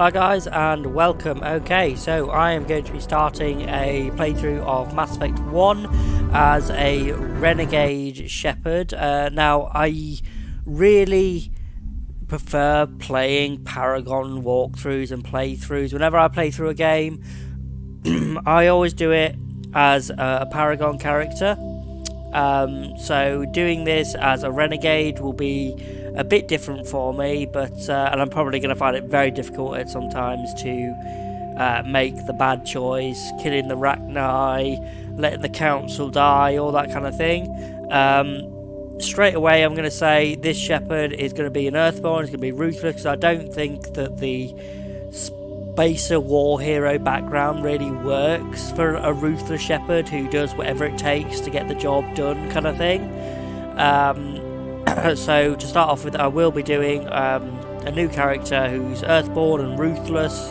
Hi guys and welcome. Okay, so I am going to be starting a playthrough of Mass Effect 1 as a Renegade Shepherd. Now, I really prefer playing Paragon walkthroughs and playthroughs. Whenever I play through a game, I always do it as a Paragon character. So doing this as a Renegade will be a bit different for me, but and I'm probably going to find it very difficult at sometimes to make the bad choice, killing the Rachni, letting the council die, all that kind of thing. Straight away I'm going to say this Shepherd is going to be an Earthborn, it's going to be ruthless, because I don't think that the Spacer war hero background really works for a ruthless Shepherd who does whatever it takes to get the job done kind of thing. So to start off with, I will be doing a new character who's Earthborn and ruthless,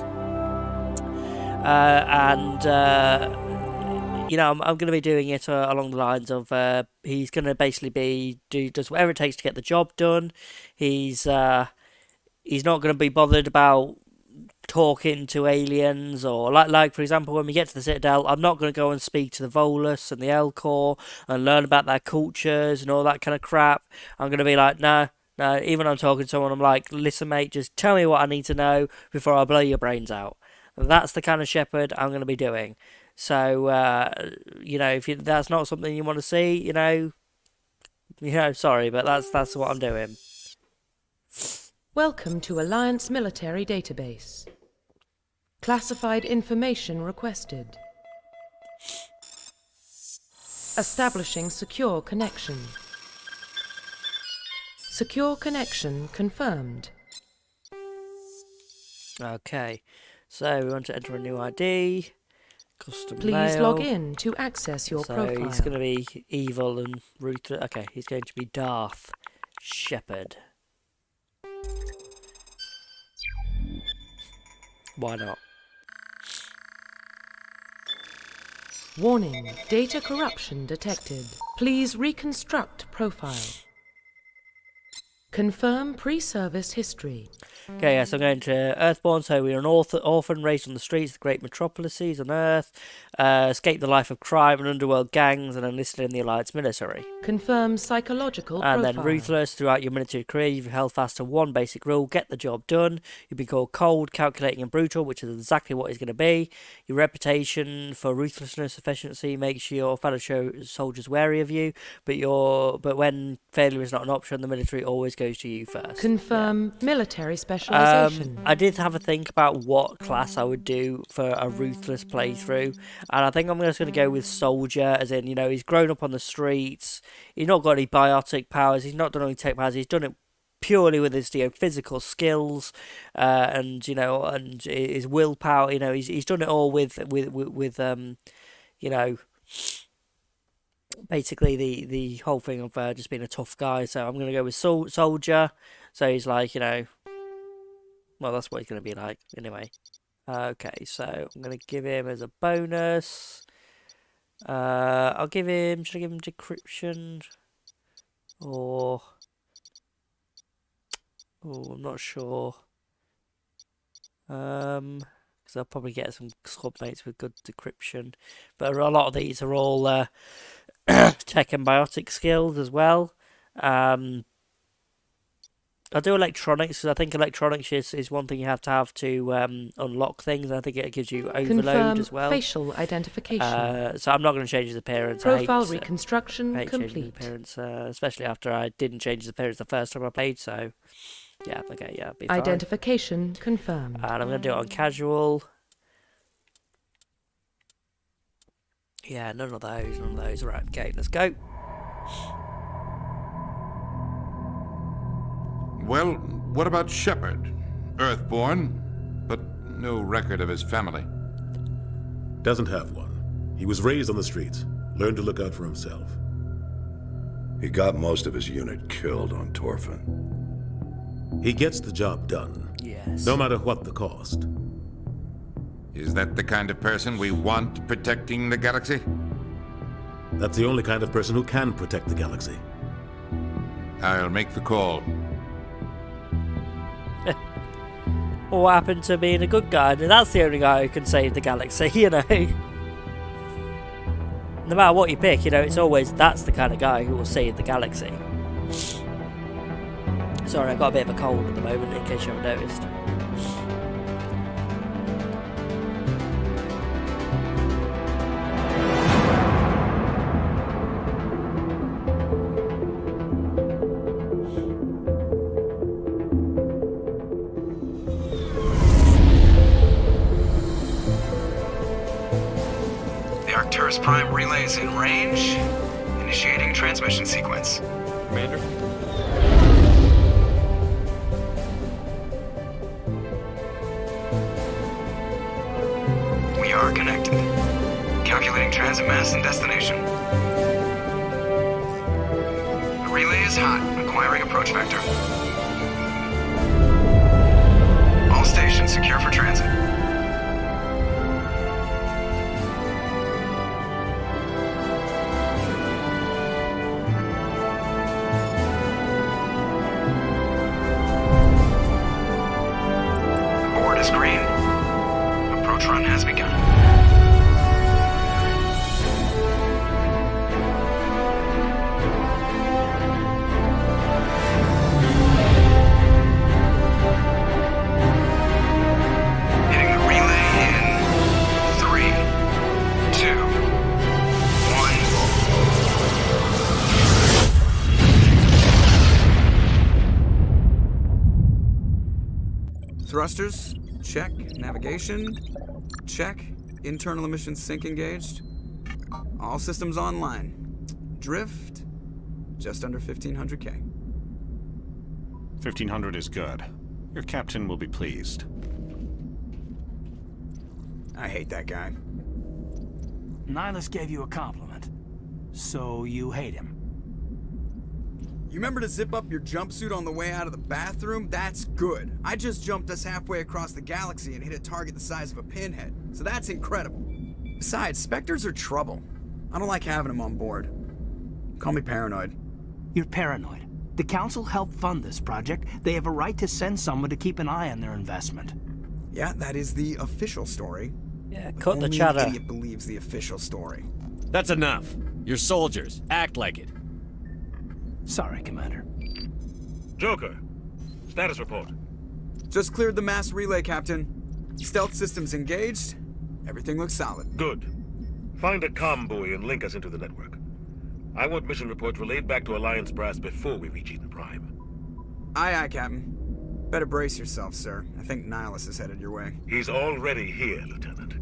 you know, I'm going to be doing it along the lines of he's going to basically does whatever it takes to get the job done. He's not going to be bothered about talking to aliens, or like for example, when we get to the Citadel, I'm not going to go and speak to the Volus and the Elcor and learn about their cultures and all that kind of crap. I'm going to be like, no, even when I'm talking to someone, I'm like, listen mate, just tell me what I need to know before I blow your brains out. That's the kind of Shepherd I'm going to be doing. So you know, if that's not something you want to see, you know, sorry, but that's what I'm doing. Welcome to Alliance Military Database. Classified information requested. Establishing secure connection. Secure connection confirmed. Okay, so we want to enter a new ID. Custom Please mail. log in to access your profile. So he's going to be evil and ruthless. Okay, he's going to be Darth Shepherd. Why not? Warning, data corruption detected. Please reconstruct profile. Confirm pre-service history. Okay, yes, I'm going to Earthborn. So we're an orphan raised on the streets of the great metropolises on Earth, escaped the life of crime and underworld gangs, and enlisted in the Alliance military. Confirm psychological And profile. then ruthless. Throughout your military career, you've held fast to one basic rule: get the job done. You've been called cold, calculating, and brutal, which is exactly what he's going to be. Your reputation for ruthlessness, efficiency makes your fellow soldiers wary of you. But when failure is not an option, the military always goes to you first. Confirm military specialization. I did have a think about what class I would do for a ruthless playthrough, and I think I'm just going to go with soldier, as in, you know, he's grown up on the streets, he's not got any biotic powers, he's not done any tech powers, he's done it purely with his physical skills, and you know, and his willpower. You know, he's done it all with you know, basically the whole thing of just being a tough guy. So I'm going to go with soldier. So he's like, you know, well, that's what he's going to be like anyway. Okay, so I'm going to give him as a bonus. I'll give him, should I give him decryption? Or, oh, I'm not sure. Because I'll probably get some squadmates with good decryption. But a lot of these are all tech and biotic skills as well. I'll do electronics, because I think electronics is one thing you have to unlock things. And I think it gives you overload Confirm as well. Facial identification. So I'm not going to change his appearance. Profile I hate reconstruction changing his complete. appearance, especially after I didn't change his appearance the first time I played. So yeah, okay, yeah, it'll be fine. Identification confirmed. And I'm going to do it on casual. Yeah, none of those. Right, okay, let's go. Well, what about Shepherd? Earthborn, but no record of his family. Doesn't have one. He was raised on the streets, learned to look out for himself. He got most of his unit killed on Torfin. He gets the job done. Yes. No matter what the cost. Is that the kind of person we want protecting the galaxy? That's the only kind of person who can protect the galaxy. I'll make the call. Or what happened to being a good guy? And that's the only guy who can save the galaxy, you know. No matter what you pick, you know, it's always that's the kind of guy who will save the galaxy. Sorry, I've got a bit of a cold at the moment, in case you haven't noticed. Arcturus Prime relays in range. Initiating transmission sequence. Commander? We are connected. Calculating transit mass and destination. The relay is hot. Acquiring approach vector. All stations secure for transit. Green. Approach run has begun. Hitting the relay in 3, 2, 1. Thrusters. Check. Navigation. Check. Internal emission sync engaged. All systems online. Drift. Just under 1500K. 1500 is good. Your captain will be pleased. I hate that guy. Nihilus gave you a compliment. So you hate him. You remember to zip up your jumpsuit on the way out of the bathroom? That's good. I just jumped us halfway across the galaxy and hit a target the size of a pinhead. So that's incredible. Besides, Spectres are trouble. I don't like having them on board. Call me paranoid. You're paranoid. The Council helped fund this project. They have a right to send someone to keep an eye on their investment. Yeah, that is the official story. Yeah, But cut the only chatter. an idiot believes the official story. That's enough. You're soldiers. Act like it. Sorry, Commander. Joker, status report. Just cleared the mass relay, Captain. Stealth systems engaged. Everything looks solid. Good. Find a comm buoy and link us into the network. I want mission reports relayed back to Alliance Brass before we reach Eden Prime. Aye, aye, Captain. Better brace yourself, sir. I think Nihilus is headed your way. He's already here, Lieutenant.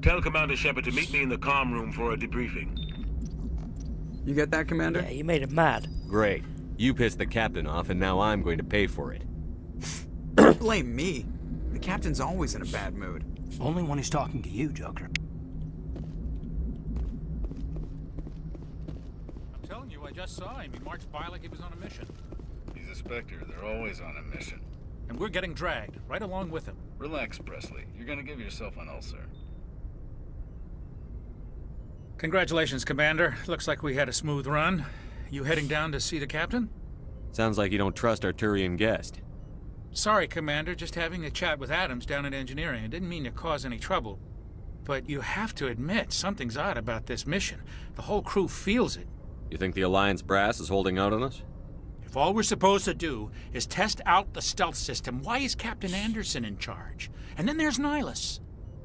Tell Commander Shepard to meet me in the comm room for a debriefing. You get that, Commander? Yeah, you made him mad. Great. You pissed the captain off, and now I'm going to pay for it. Don't blame me. The Captain's always in a bad mood. Only when he's talking to you, Joker. I'm telling you, I just saw him. He marched by like he was on a mission. He's a Spectre. They're always on a mission. And we're getting dragged, right along with him. Relax, Presley. You're gonna give yourself an ulcer. Congratulations, Commander. Looks like we had a smooth run. You heading down to see the captain? Sounds like you don't trust our Turian guest. Sorry, Commander. Just having a chat with Adams down at engineering. I didn't mean to cause any trouble. But you have to admit, something's odd about this mission. The whole crew feels it. You think the Alliance brass is holding out on us? If all we're supposed to do is test out the stealth system, why is Captain Anderson in charge? And then there's Nihilus.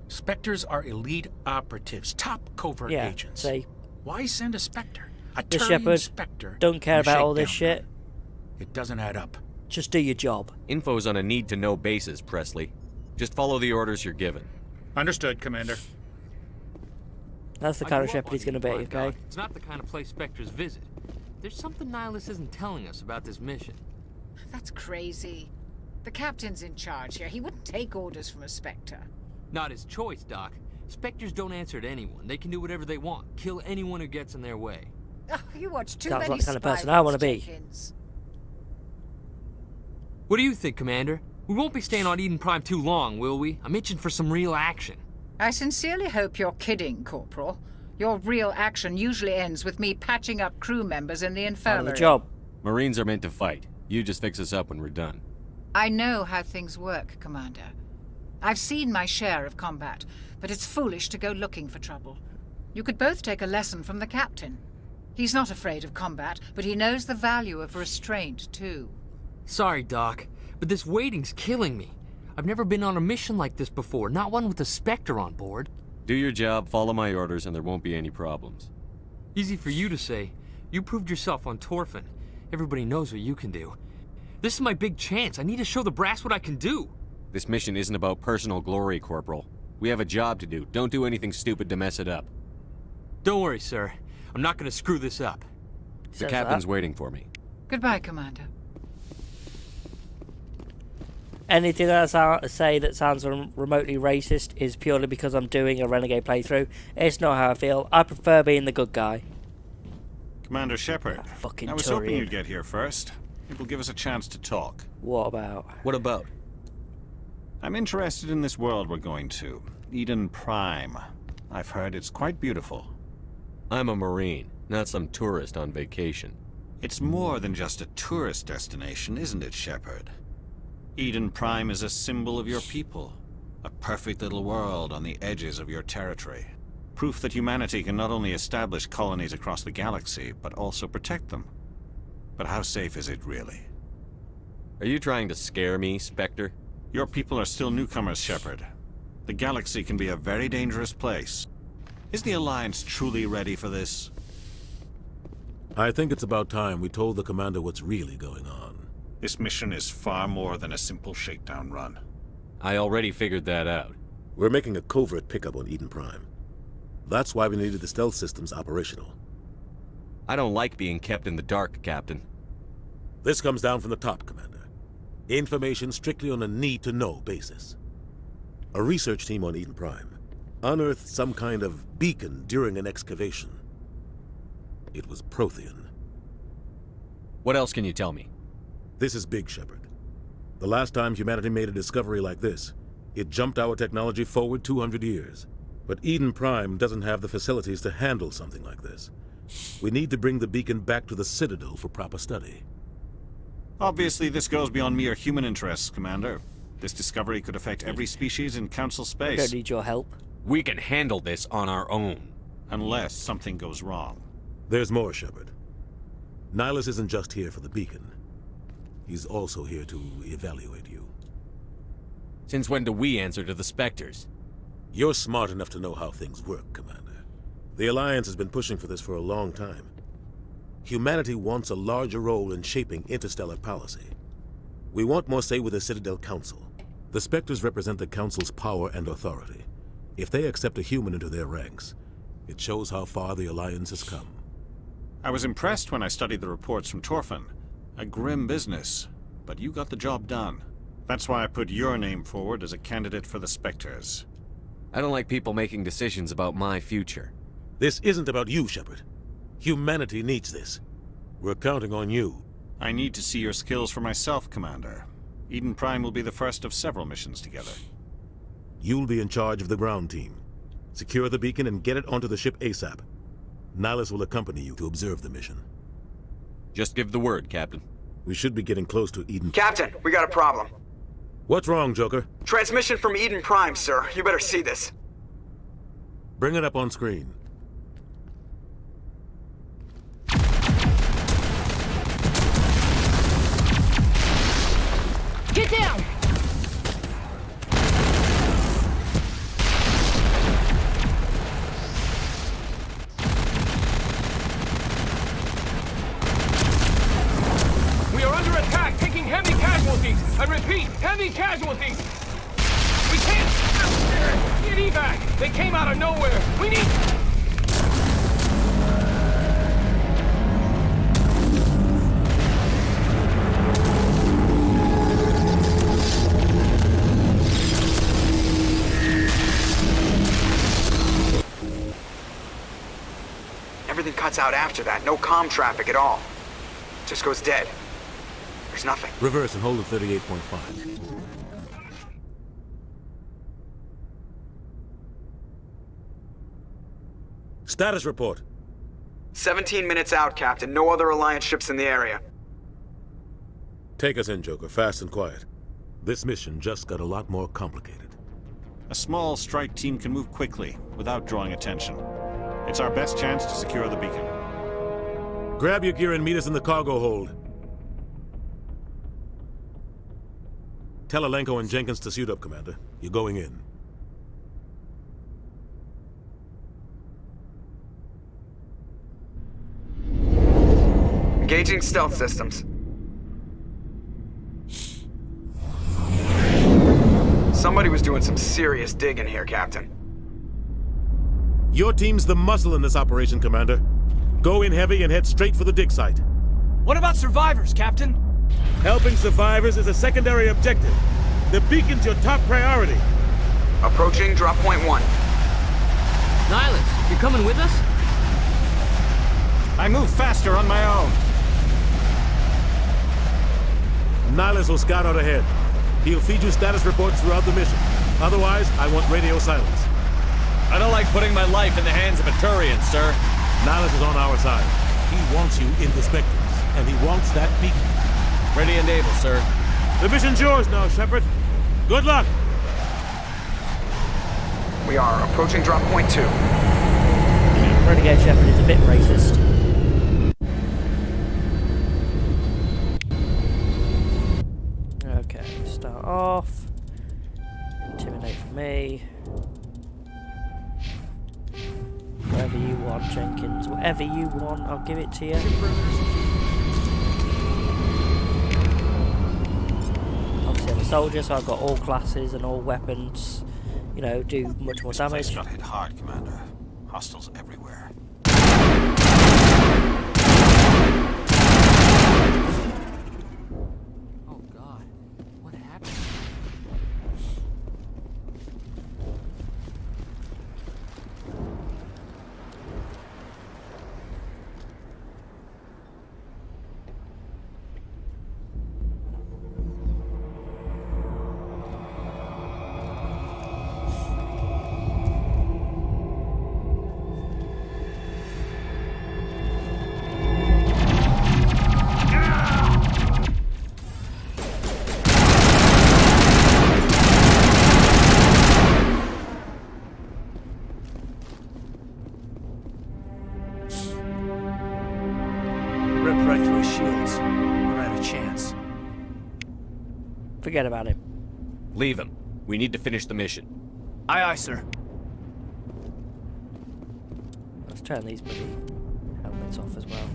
Spectres are elite operatives, top covert agents. See, Why send a Spectre? A the Turian Shepard Spectre? don't care and a about all this shakedown shit. gun? It doesn't add up. Just do your job. Info's on a need-to-know basis, Presley. Just follow the orders you're given. Understood, Commander. That's the kind of Shepard he's going to be, okay? It's not the kind of place Spectres visit. There's something Nihilus isn't telling us about this mission. That's crazy. The Captain's in charge here. He wouldn't take orders from a Spectre. Not his choice, Doc. Spectres don't answer to anyone. They can do whatever they want. Kill anyone who gets in their way. Oh, you watch too Sounds many like the kind of spy person I want to films, be. Jenkins. What do you think, Commander? We won't be staying on Eden Prime too long, will we? I'm itching for some real action. I sincerely hope you're kidding, Corporal. Your real action usually ends with me patching up crew members in the Part of infirmary. the job. Marines are meant to fight. You just fix us up when we're done. I know how things work, Commander. I've seen my share of combat, but it's foolish to go looking for trouble. You could both take a lesson from the captain. He's not afraid of combat, but he knows the value of restraint, too. Sorry, Doc, but this waiting's killing me. I've never been on a mission like this before, not one with a Spectre on board. Do your job, follow my orders, and there won't be any problems. Easy for you to say. You proved yourself on Torfin. Everybody knows what you can do. This is my big chance. I need to show the brass what I can do. This mission isn't about personal glory, Corporal. We have a job to do. Don't do anything stupid to mess it up. Don't worry, sir. I'm not gonna screw this up. The captain's waiting for me. Goodbye, Commander. Anything that I say that sounds remotely racist is purely because I'm doing a Renegade playthrough. It's not how I feel. I prefer being the good guy. Commander Shepard, Fucking I was Turian. hoping you'd get here first. It will give us a chance to talk. What about? What about? I'm interested in this world we're going to. Eden Prime. I've heard it's quite beautiful. I'm a Marine, not some tourist on vacation. It's more than just a tourist destination, isn't it, Shepard? Eden Prime is a symbol of your people. A perfect little world on the edges of your territory. Proof that humanity can not only establish colonies across the galaxy, but also protect them. But how safe is it, really? Are you trying to scare me, Spectre? Your people are still newcomers, Shepard. The galaxy can be a very dangerous place. Is the Alliance truly ready for this? I think it's about time we told the Commander what's really going on. This mission is far more than a simple shakedown run. I already figured that out. We're making a covert pickup on Eden Prime. That's why we needed the stealth systems operational. I don't like being kept in the dark, Captain. This comes down from the top, Commander. Information strictly on a need-to-know basis. A research team on Eden Prime unearthed some kind of beacon during an excavation. It was Prothean. What else can you tell me? This is big, Shepard. The last time humanity made a discovery like this, it jumped our technology forward 200 years. But Eden Prime doesn't have the facilities to handle something like this. We need to bring the beacon back to the Citadel for proper study. Obviously, this goes beyond mere human interests, Commander. This discovery could affect every species in Council space. I don't need your help. We can handle this on our own. Unless something goes wrong. There's more, Shepard. Nihilus isn't just here for the beacon. He's also here to evaluate you. Since when do we answer to the Spectres? You're smart enough to know how things work, Commander. The Alliance has been pushing for this for a long time. Humanity wants a larger role in shaping interstellar policy. We want more say with the Citadel Council. The Spectres represent the Council's power and authority. If they accept a human into their ranks, it shows how far the Alliance has come. I was impressed when I studied the reports from Torfin. A grim business, but you got the job done. That's why I put your name forward as a candidate for the Spectres. I don't like people making decisions about my future. This isn't about you, Shepard. Humanity needs this. We're counting on you. I need to see your skills for myself, Commander. Eden Prime will be the first of several missions together. You'll be in charge of the ground team. Secure the beacon and get it onto the ship ASAP. Nihilus will accompany you to observe the mission. Just give the word, Captain. We should be getting close to Eden. Captain, we got a problem. What's wrong, Joker? Transmission from Eden Prime, sir. You better see this. Bring it up on screen. Get down! We are under attack, taking heavy casualties. I repeat, heavy casualties. We can't get evac. They came out of nowhere. We need... Everything cuts out after that. No comm traffic at all. Just goes dead. There's nothing. Reverse and hold at 38.5. Status report. 17 minutes out, Captain. No other Alliance ships in the area. Take us in, Joker. Fast and quiet. This mission just got a lot more complicated. A small strike team can move quickly, without drawing attention. It's our best chance to secure the beacon. Grab your gear and meet us in the cargo hold. Tell Alenko and Jenkins to suit up, Commander. You're going in. Engaging stealth systems. Somebody was doing some serious digging here, Captain. Your team's the muscle in this operation, Commander. Go in heavy and head straight for the dig site. What about survivors, Captain? Helping survivors is a secondary objective. The beacon's your top priority. Approaching drop point 1. Nihilus, you coming with us? I move faster on my own. Nihilus will scout out ahead. He'll feed you status reports throughout the mission. Otherwise, I want radio silence. I don't like putting my life in the hands of a Turian, sir. Nihilus is on our side. He wants you in the Spectres, and he wants that beacon. Ready and able, sir. The mission's yours now, Shepard. Good luck! We are approaching drop point 2. Renegade Shepard is a bit racist. Okay, start off. Intimidate for me. Whatever you want, Jenkins. Whatever you want, I'll give it to you. Obviously, I'm a soldier, so I've got all classes and all weapons. You know, do much more damage. This place got hit hard, Commander. Hostiles everywhere. Oh God, what happened? Ripped right through his shields. We're out of chance. Forget about him. Leave him. We need to finish the mission. Aye, aye, sir. Let's turn these bloody helmets off as well.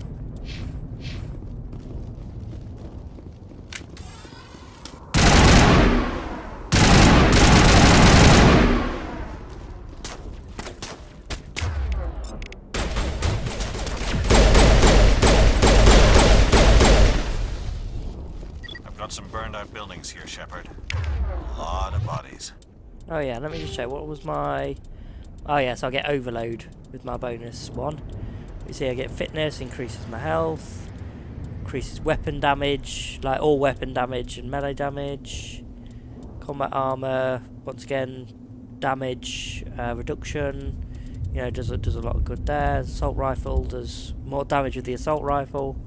Got some burned out buildings here, Shepard. A lot of bodies. Oh yeah, let me just check. What was my... Oh yeah, so I get overload with my bonus one. You see I get fitness, increases my health, increases weapon damage, like all weapon damage and melee damage. Combat armor, once again, damage reduction. You know, does a lot of good there. Assault rifle does more damage with the assault rifle.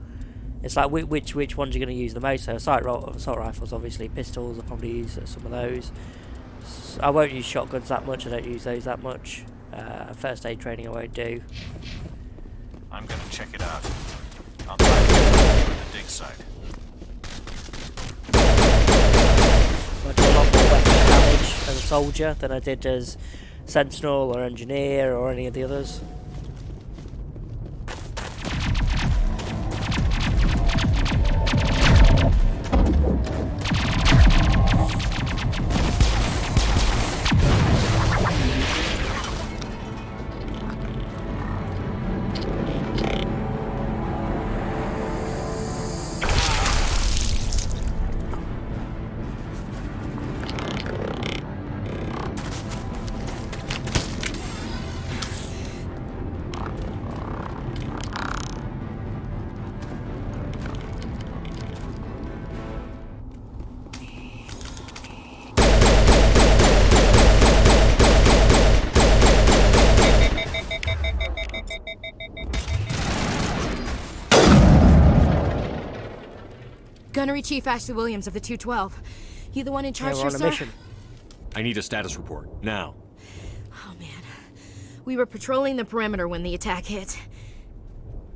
It's like which ones you're going to use the most. So assault rifles, obviously. Pistols, I'll probably use some of those. I won't use shotguns that much. I don't use those that much. First aid training I won't do. I'm going to check it out. I'll try to get to the dig site. I do a lot more weapon damage as a soldier than I did as sentinel or engineer or any of the others. Gunnery Chief Ashley Williams of the 212. You the one in charge we're here, on a sir? mission. I need a status report, now. Oh, man. We were patrolling the perimeter when the attack hit.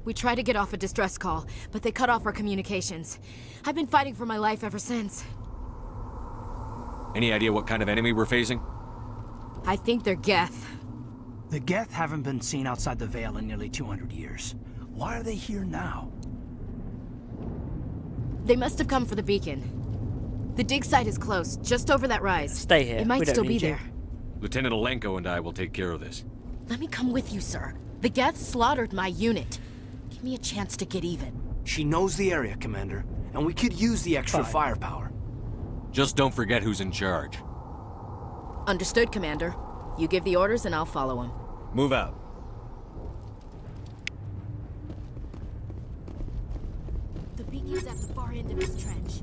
We tried to get off a distress call, but they cut off our communications. I've been fighting for my life ever since. Any idea what kind of enemy we're facing? I think they're Geth. The Geth haven't been seen outside the Veil in nearly 200 years. Why are they here now? They must have come for the beacon. The dig site is close, just over that rise. Stay here. It might still be there. Lieutenant Alenko and I will take care of this. Let me come with you, sir. The Geth slaughtered my unit. Give me a chance to get even. She knows the area, Commander, and we could use the extra firepower. Just don't forget who's in charge. Understood, Commander. You give the orders and I'll follow them. Move out. The beacon's at the far end of this trench.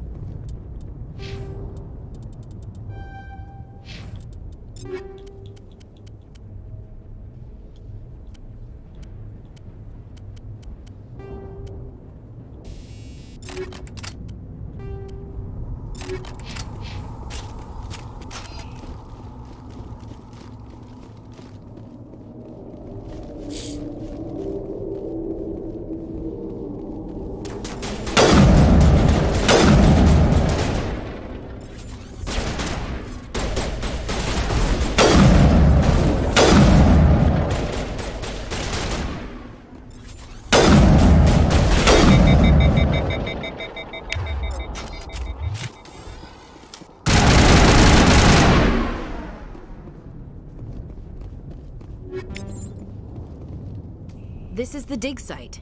This is the dig site.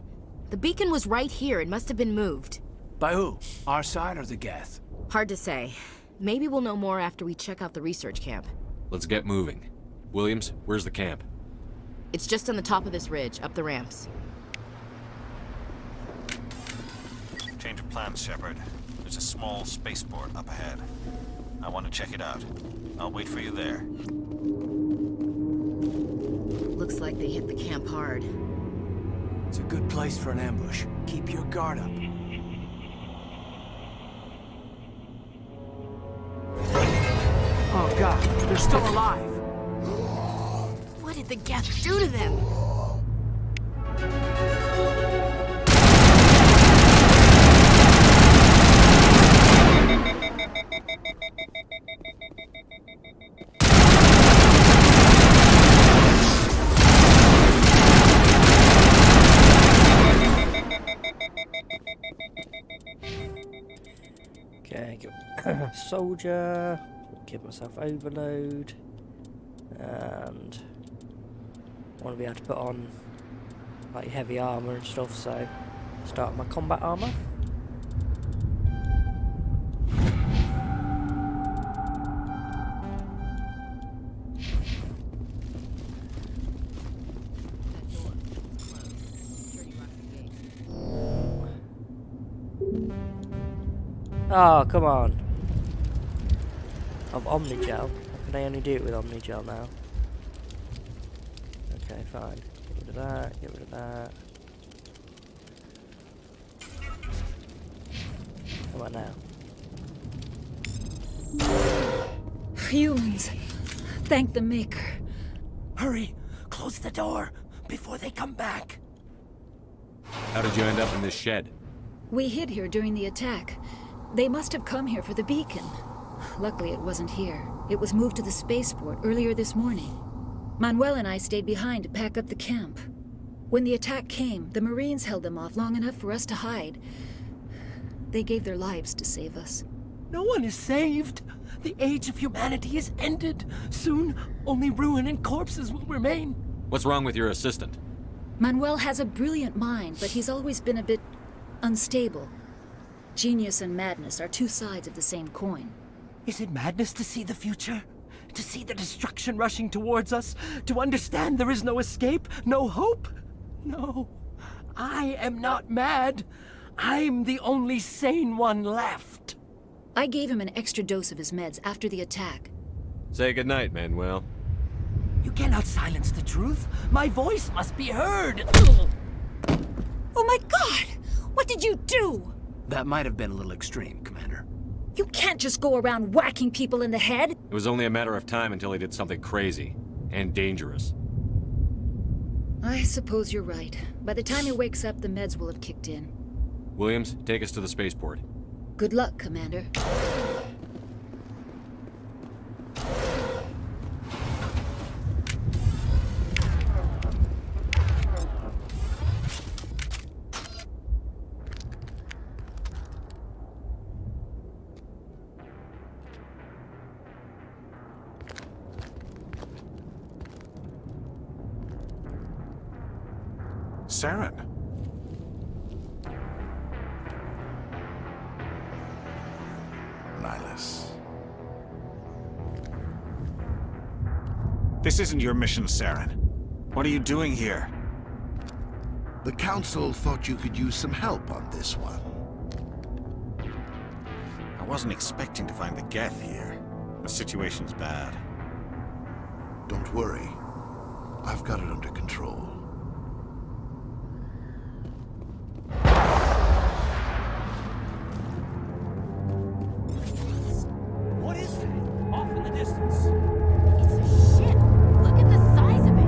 The beacon was right here. It must have been moved. By who? Our side or the Geth? Hard to say. Maybe we'll know more after we check out the research camp. Let's get moving. Williams, where's the camp? It's just on the top of this ridge, up the ramps. Change of plans, Shepard. There's a small spaceport up ahead. I want to check it out. I'll wait for you there. Looks like they hit the camp hard. It's a good place for an ambush. Keep your guard up. Oh god, they're still alive! What did the Geth do to them? Okay, soldier, give myself overload, and I want to be able to put on like heavy armor and stuff, so start my combat armor. Oh, come on. Of Omnigel. How can I only do it with Omnigel now? Okay, fine. Get rid of that, get rid of that. Come on now. Humans. Thank the Maker. Hurry! Close the door before they come back. How did you end up in this shed? We hid here during the attack. They must have come here for the beacon. Luckily, it wasn't here. It was moved to the spaceport earlier this morning. Manuel and I stayed behind to pack up the camp. When the attack came, the Marines held them off long enough for us to hide. They gave their lives to save us. No one is saved. The age of humanity is ended. Soon, only ruin and corpses will remain. What's wrong with your assistant? Manuel has a brilliant mind, but he's always been a bit unstable. Genius and madness are two sides of the same coin. Is it madness to see the future? To see the destruction rushing towards us? To understand there is no escape? No hope? No. I am not mad. I'm the only sane one left. I gave him an extra dose of his meds after the attack. Say goodnight, Manuel. You cannot silence the truth. My voice must be heard. Oh my God! What did you do? That might have been a little extreme, Commander. You can't just go around whacking people in the head. It was only a matter of time until he did something crazy and dangerous. I suppose you're right. By the time he wakes up, the meds will have kicked in. Williams, take us to the spaceport. Good luck, Commander. Saren. Nihilus. This isn't your mission, Saren. What are you doing here? The Council thought you could use some help on this one. I wasn't expecting to find the Geth here. The situation's bad. Don't worry. I've got it under control. What is that? Off in the distance. It's a ship. Look at the size of it.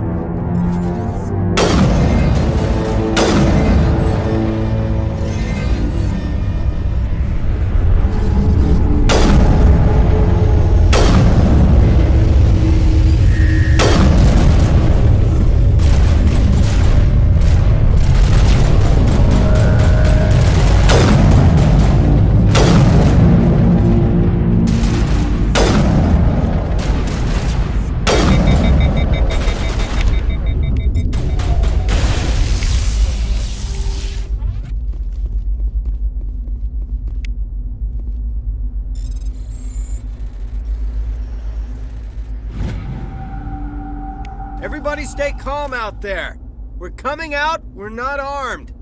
Everybody stay calm out there. We're coming out, we're not armed.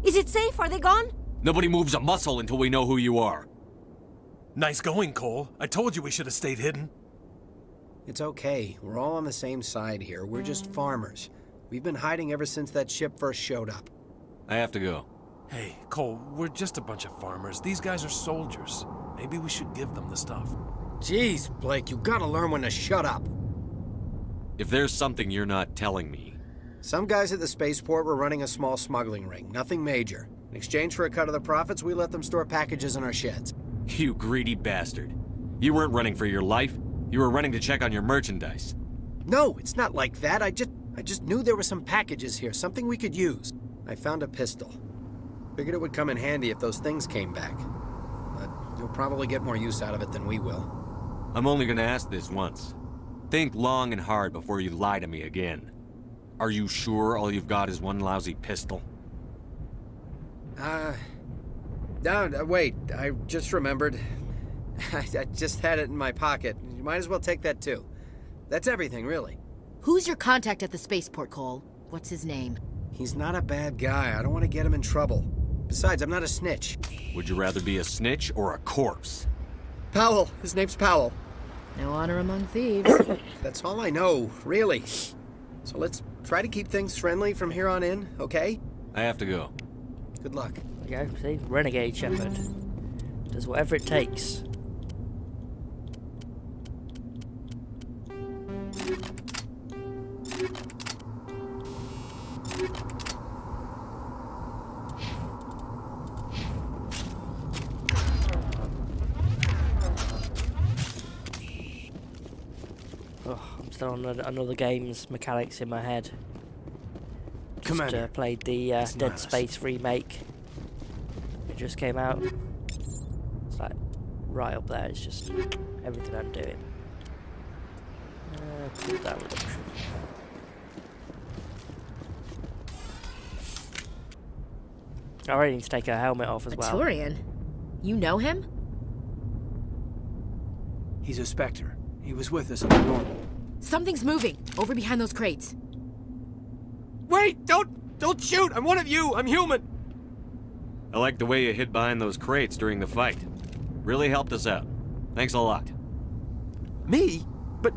Is it safe? Are they gone? Nobody moves a muscle until we know who you are. Nice going, Cole. I told you we should have stayed hidden. It's okay. We're all on the same side here. We're just farmers. We've been hiding ever since that ship first showed up. I have to go. Hey, Cole, we're just a bunch of farmers. These guys are soldiers. Maybe we should give them the stuff. Jeez, Blake, you gotta learn when to shut up. If there's something you're not telling me... Some guys at the spaceport were running a small smuggling ring. Nothing major. In exchange for a cut of the profits, we let them store packages in our sheds. You greedy bastard. You weren't running for your life. You were running to check on your merchandise. No, it's not like that. I just knew there were some packages here, something we could use. I found a pistol. Figured it would come in handy if those things came back. But you'll probably get more use out of it than we will. I'm only gonna ask this once. Think long and hard before you lie to me again. Are you sure all you've got is one lousy pistol? No, wait. I just remembered. I just had it in my pocket. You might as well take that too. That's everything, really. Who's your contact at the spaceport, Cole? What's his name? He's not a bad guy. I don't want to get him in trouble. Besides, I'm not a snitch. Would you rather be a snitch or a corpse? Powell. His name's Powell. No honor among thieves. That's all I know, really. So let's try to keep things friendly from here on in, okay? I have to go. Good luck. There you go, see? Renegade Shepherd. Does whatever it takes. I'm still on another game's mechanics in my head. Just played the Dead Space remake. It just came out. It's like right up there. It's just everything I'm doing. Cooldown reduction. I already need to take her helmet off as well. Turian? You know him? He's a Spectre. He was with us on the normal. Something's moving over behind those crates. Wait! Don't shoot! I'm one of you! I'm human! I like the way you hid behind those crates during the fight. Really helped us out. Thanks a lot. Me? But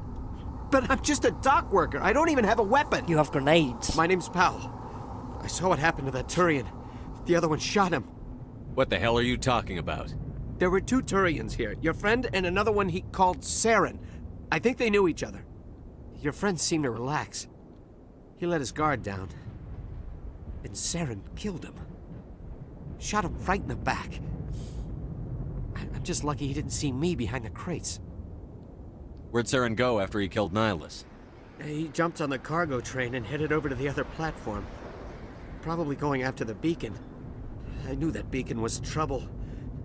I'm just a dock worker. I don't even have a weapon. You have grenades. My name's Powell. I saw what happened to that Turian. The other one shot him. What the hell are you talking about? There were 2 Turians here. Your friend and another one he called Saren. I think they knew each other. Your friend seemed to relax. He let his guard down. And Saren killed him. Shot him right in the back. I'm just lucky he didn't see me behind the crates. Where'd Saren go after he killed Nihilus? He jumped on the cargo train and headed over to the other platform. Probably going after the beacon. I knew that beacon was trouble.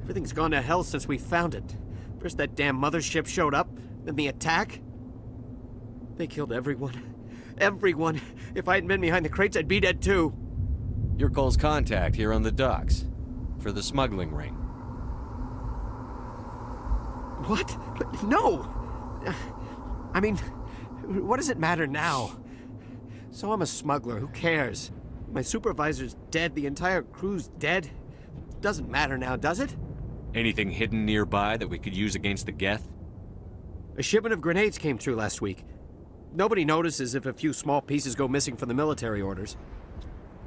Everything's gone to hell since we found it. First that damn mothership showed up, then the attack. They killed everyone. Everyone. If I hadn't been behind the crates, I'd be dead too. You're Cole's contact here on the docks. For the smuggling ring. What? No! I mean, what does it matter now? So I'm a smuggler, who cares? My supervisor's dead, the entire crew's dead. Doesn't matter now, does it? Anything hidden nearby that we could use against the Geth? A shipment of grenades came through last week. Nobody notices if a few small pieces go missing from the military orders.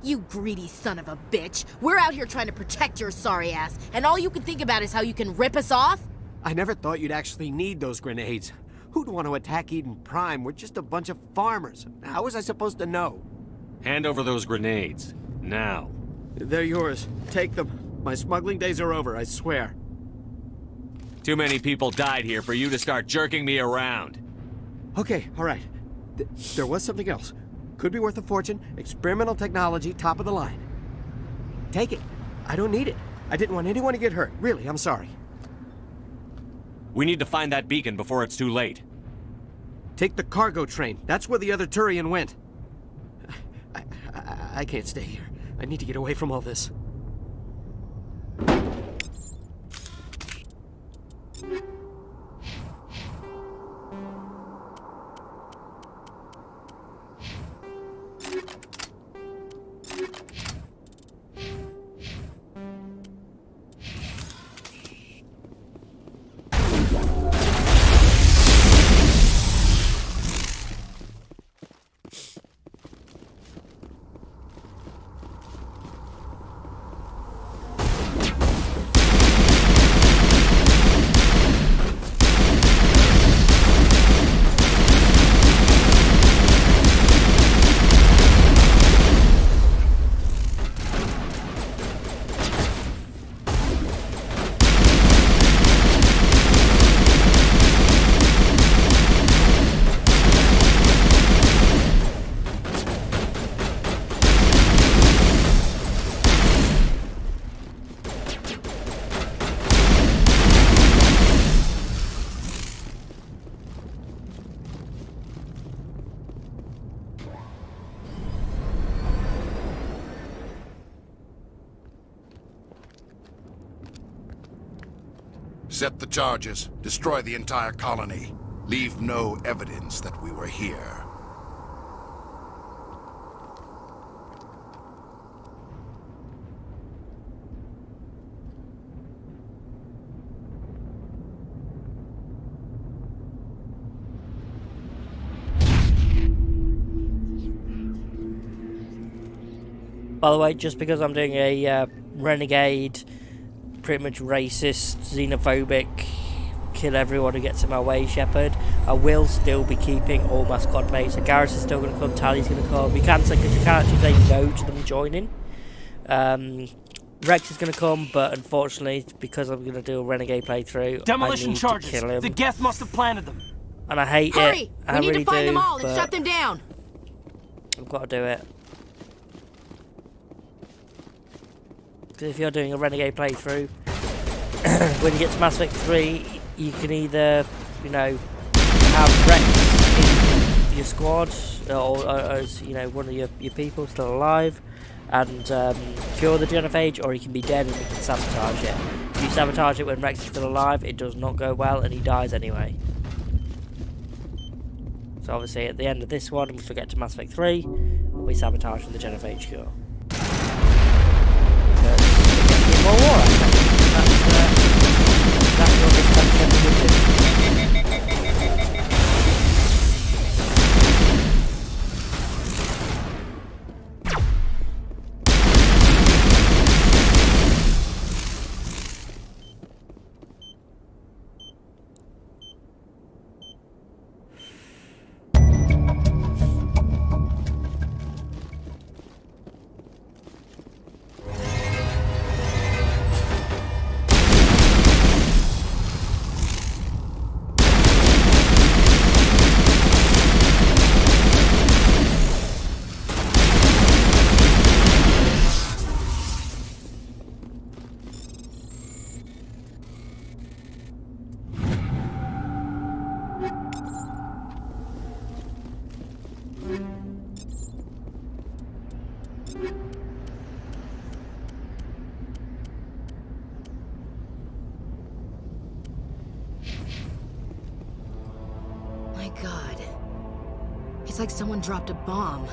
You greedy son of a bitch. We're out here trying to protect your sorry ass, and all you can think about is how you can rip us off? I never thought you'd actually need those grenades. Who'd want to attack Eden Prime? We're just a bunch of farmers. How was I supposed to know? Hand over those grenades. Now. They're yours. Take them. My smuggling days are over, I swear. Too many people died here for you to start jerking me around. Okay, all right. There was something else. Could be worth a fortune. Experimental technology, top of the line. Take it. I don't need it. I didn't want anyone to get hurt. Really, I'm sorry. We need to find that beacon before it's too late. Take the cargo train. That's where the other Turian went. I can't stay here. I need to get away from all this. Set the charges. Destroy the entire colony. Leave no evidence that we were here. By the way, just because I'm doing a Renegade, pretty much racist, xenophobic, kill everyone who gets in my way Shepherd, I will still be keeping all my squad mates. So Garrus is still going to come, Tally's going to come. You can't actually say no to them joining. Rex is going to come, but unfortunately, because I'm going to do a Renegade playthrough, Demolition I need charges. to kill him. The Geth must have planted them. And I hate Hurry! it. We need to find them all and shut them down. I've got to do it. Because if you're doing a Renegade playthrough, when you get to Mass Effect 3, you can either, you know, have Rex in your squad, or as, you know, one of your people still alive, and cure the genophage, or he can be dead and you can sabotage it. If you sabotage it when Rex is still alive, it does not go well and he dies anyway. So obviously at the end of this one, once we get to Mass Effect 3, we'll be sabotaging the genophage cure. More war, I think. That's what this country would do. god. It's like someone dropped a bomb.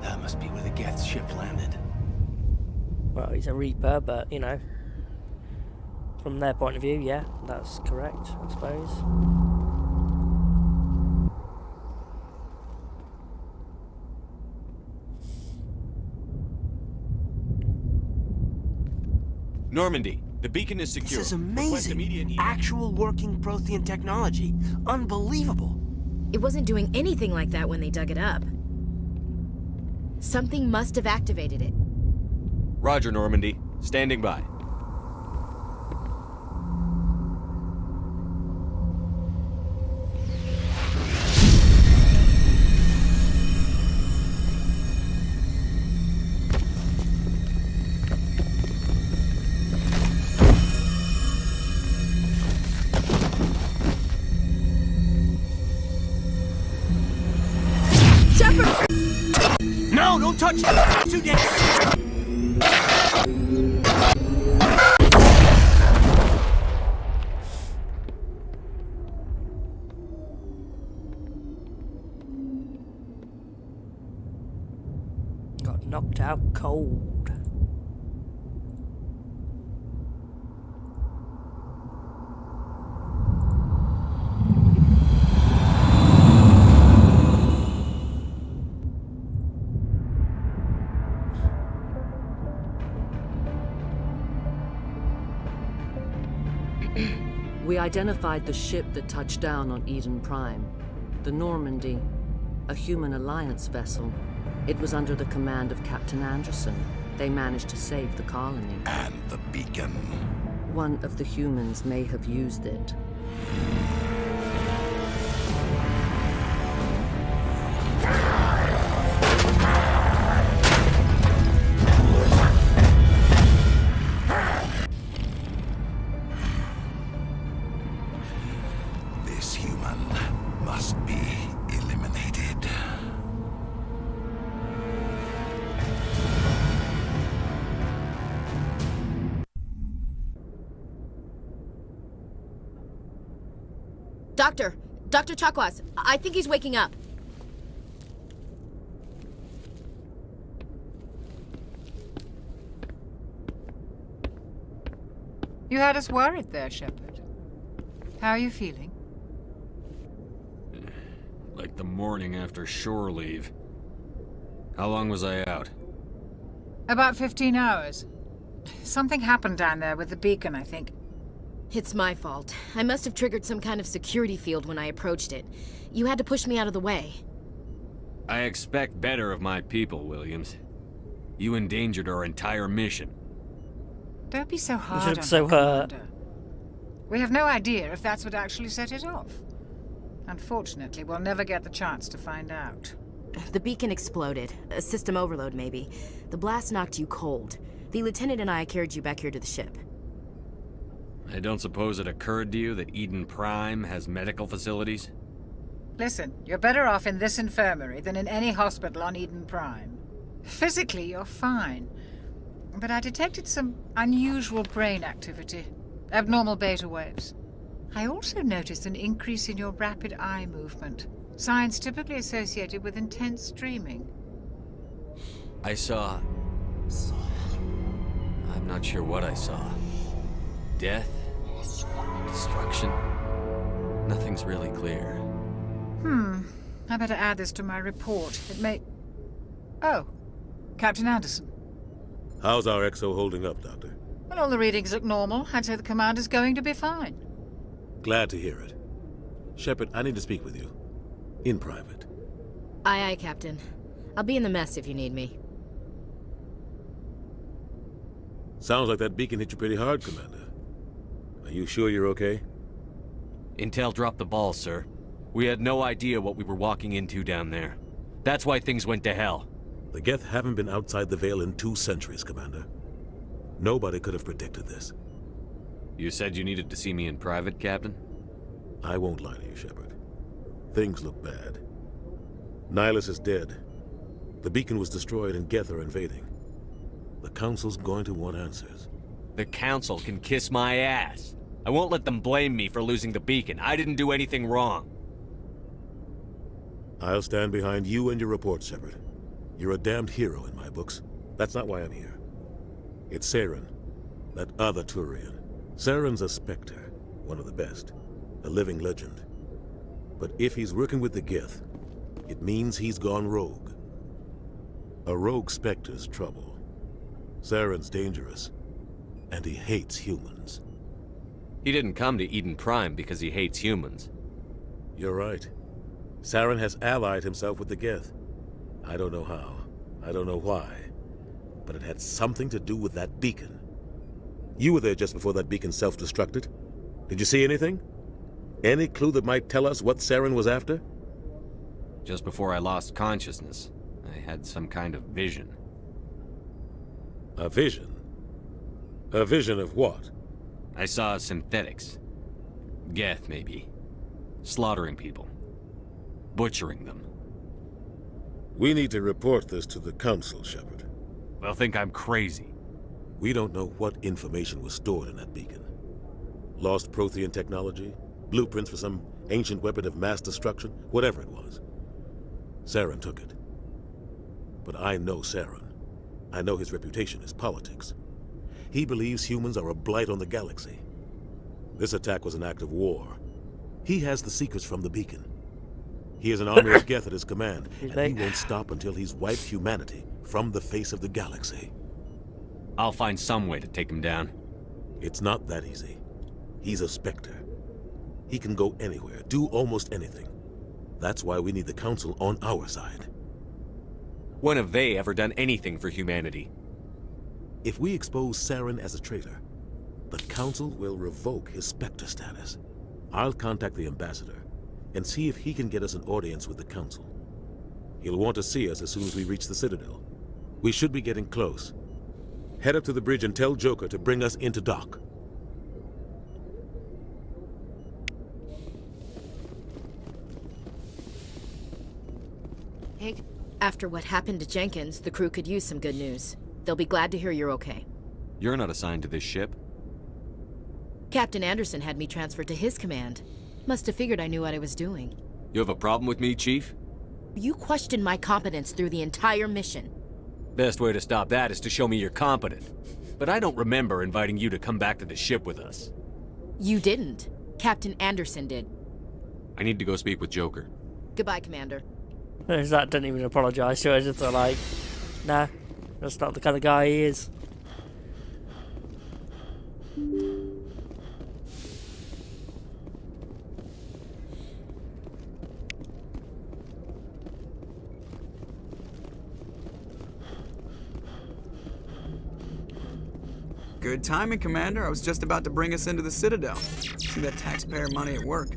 That must be where the Geth ship landed. Well, he's a Reaper, but, you know, from their point of view, yeah, that's correct, I suppose. Normandy, the beacon is secure. This is Request amazing. immediate Actual working Prothean technology. Unbelievable. It wasn't doing anything like that when they dug it up. Something must have activated it. Roger, Normandy. Standing by. No, don't touch it! Too dangerous! Got knocked out cold. We identified the ship that touched down on Eden Prime. The Normandy, a human alliance vessel. It was under the command of Captain Anderson. They managed to save the colony. And the beacon. One of the humans may have used it. This human must be eliminated. Dr. Chakwas, I think he's waking up. You had us worried there, Shepard. How are you feeling? Like the morning after shore leave. How long was I out? About 15 hours. Something happened down there with the beacon, I think. It's my fault. I must have triggered some kind of security field when I approached it. You had to push me out of the way. I expect better of my people, Williams. You endangered our entire mission. Don't be so hard You on look so her, hurt. Commander. We have no idea if that's what actually set it off. Unfortunately, we'll never get the chance to find out. The beacon exploded. A system overload, maybe. The blast knocked you cold. The lieutenant and I carried you back here to the ship. I don't suppose it occurred to you that Eden Prime has medical facilities? Listen, you're better off in this infirmary than in any hospital on Eden Prime. Physically, you're fine. But I detected some unusual brain activity. Abnormal beta waves. I also noticed an increase in your rapid eye movement. Signs typically associated with intense dreaming. I saw... I'm not sure what I saw. Death? Destruction? Nothing's really clear. I better add this to my report. It may... Oh, Captain Anderson. How's our XO holding up, Doctor? Well, all the readings look normal. I'd say the commander's going to be fine. Glad to hear it. Shepard, I need to speak with you. In private. Aye, Captain. I'll be in the mess if you need me. Sounds like that beacon hit you pretty hard, Commander. Are you sure you're okay? Intel dropped the ball, sir. We had no idea what we were walking into down there. That's why things went to hell. The Geth haven't been outside the Veil in 2 centuries, Commander. Nobody could have predicted this. You said you needed to see me in private, Captain? I won't lie to you, Shepard. Things look bad. Nihilus is dead. The beacon was destroyed and Geth are invading. The Council's going to want answers. The Council can kiss my ass. I won't let them blame me for losing the beacon. I didn't do anything wrong. I'll stand behind you and your report, Shepard. You're a damned hero in my books. That's not why I'm here. It's Saren, that other Turian. Saren's a Spectre, one of the best, a living legend. But if he's working with the Geth, it means he's gone rogue. A rogue Spectre's trouble. Saren's dangerous, and he hates humans. He didn't come to Eden Prime because he hates humans. You're right. Saren has allied himself with the Geth. I don't know how. I don't know why. But it had something to do with that beacon. You were there just before that beacon self-destructed. Did you see anything? Any clue that might tell us what Saren was after? Just before I lost consciousness, I had some kind of vision. A vision? A vision of what? I saw synthetics. Geth, maybe. Slaughtering people. Butchering them. We need to report this to the Council, Shepard. They'll think I'm crazy. We don't know what information was stored in that beacon. Lost Prothean technology? Blueprints for some ancient weapon of mass destruction? Whatever it was. Saren took it. But I know Saren. I know his reputation is politics. He believes humans are a blight on the galaxy. This attack was an act of war. He has the secrets from the beacon. He has an army of Geth at his command, and he won't stop until he's wiped humanity from the face of the galaxy. I'll find some way to take him down. It's not that easy. He's a Spectre. He can go anywhere, do almost anything. That's why we need the Council on our side. When have they ever done anything for humanity? If we expose Saren as a traitor, the Council will revoke his Spectre status. I'll contact the Ambassador and see if he can get us an audience with the Council. He'll want to see us as soon as we reach the Citadel. We should be getting close. Head up to the bridge and tell Joker to bring us into dock. Hey, after what happened to Jenkins, the crew could use some good news. They'll be glad to hear you're okay. You're not assigned to this ship. Captain Anderson had me transferred to his command. Must have figured I knew what I was doing. You have a problem with me, Chief? You questioned my competence through the entire mission. Best way to stop that is to show me you're competent. But I don't remember inviting you to come back to the ship with us. You didn't. Captain Anderson did. I need to go speak with Joker. Goodbye, Commander. That didn't even apologise to us. Just like, nah, that's not the kind of guy he is. Good timing, Commander. I was just about to bring us into the Citadel. See that taxpayer money at work.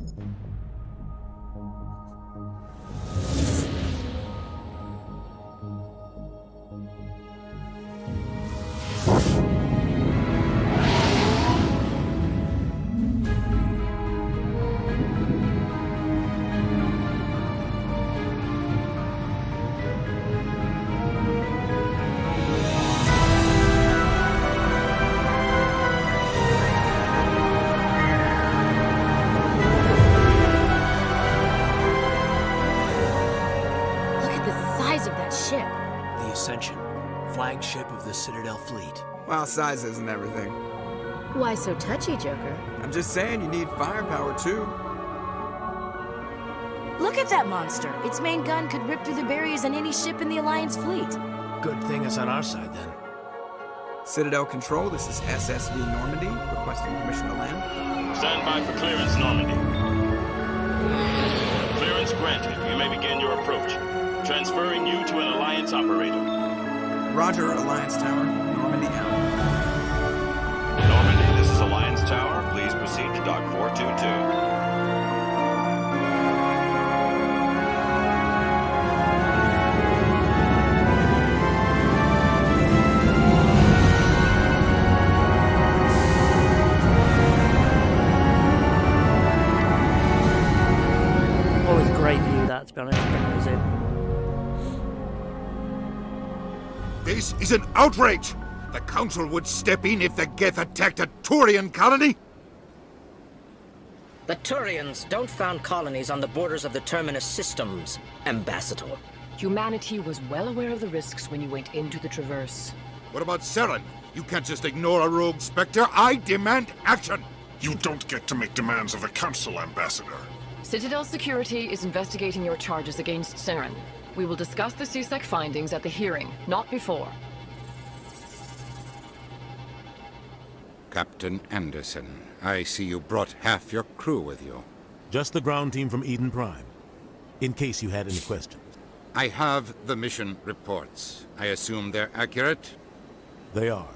Flagship of the Citadel fleet. Well, size isn't everything. Why so touchy, Joker? I'm just saying you need firepower, too. Look at that monster. Its main gun could rip through the barriers in any ship in the Alliance fleet. Good thing it's on our side, then. Citadel Control, this is SSV Normandy, requesting permission to land. Stand by for clearance, Normandy. Clearance granted. You may begin your approach. Transferring you to an Alliance operator. Roger, Alliance Tower. Normandy out. Normandy, this is Alliance Tower. Please proceed to Dock 422. Always a great view, that, to be honest, when it was in. This is an outrage! The Council would step in if the Geth attacked a Turian colony? The Turians don't found colonies on the borders of the Terminus systems, Ambassador. Humanity was well aware of the risks when you went into the Traverse. What about Saren? You can't just ignore a rogue Spectre. I demand action! You don't get to make demands of the Council, Ambassador. Citadel Security is investigating your charges against Saren. We will discuss the CSEC findings at the hearing, not before. Captain Anderson, I see you brought half your crew with you. Just the ground team from Eden Prime, in case you had any questions. I have the mission reports. I assume they're accurate? They are.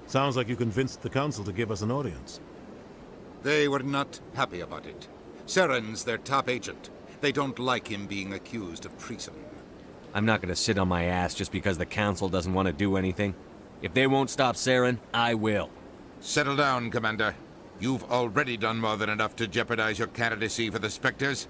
Sounds like you convinced the Council to give us an audience. They were not happy about it. Saren's their top agent. They don't like him being accused of treason. I'm not gonna sit on my ass just because the Council doesn't want to do anything. If they won't stop Saren, I will. Settle down, Commander. You've already done more than enough to jeopardize your candidacy for the Spectres.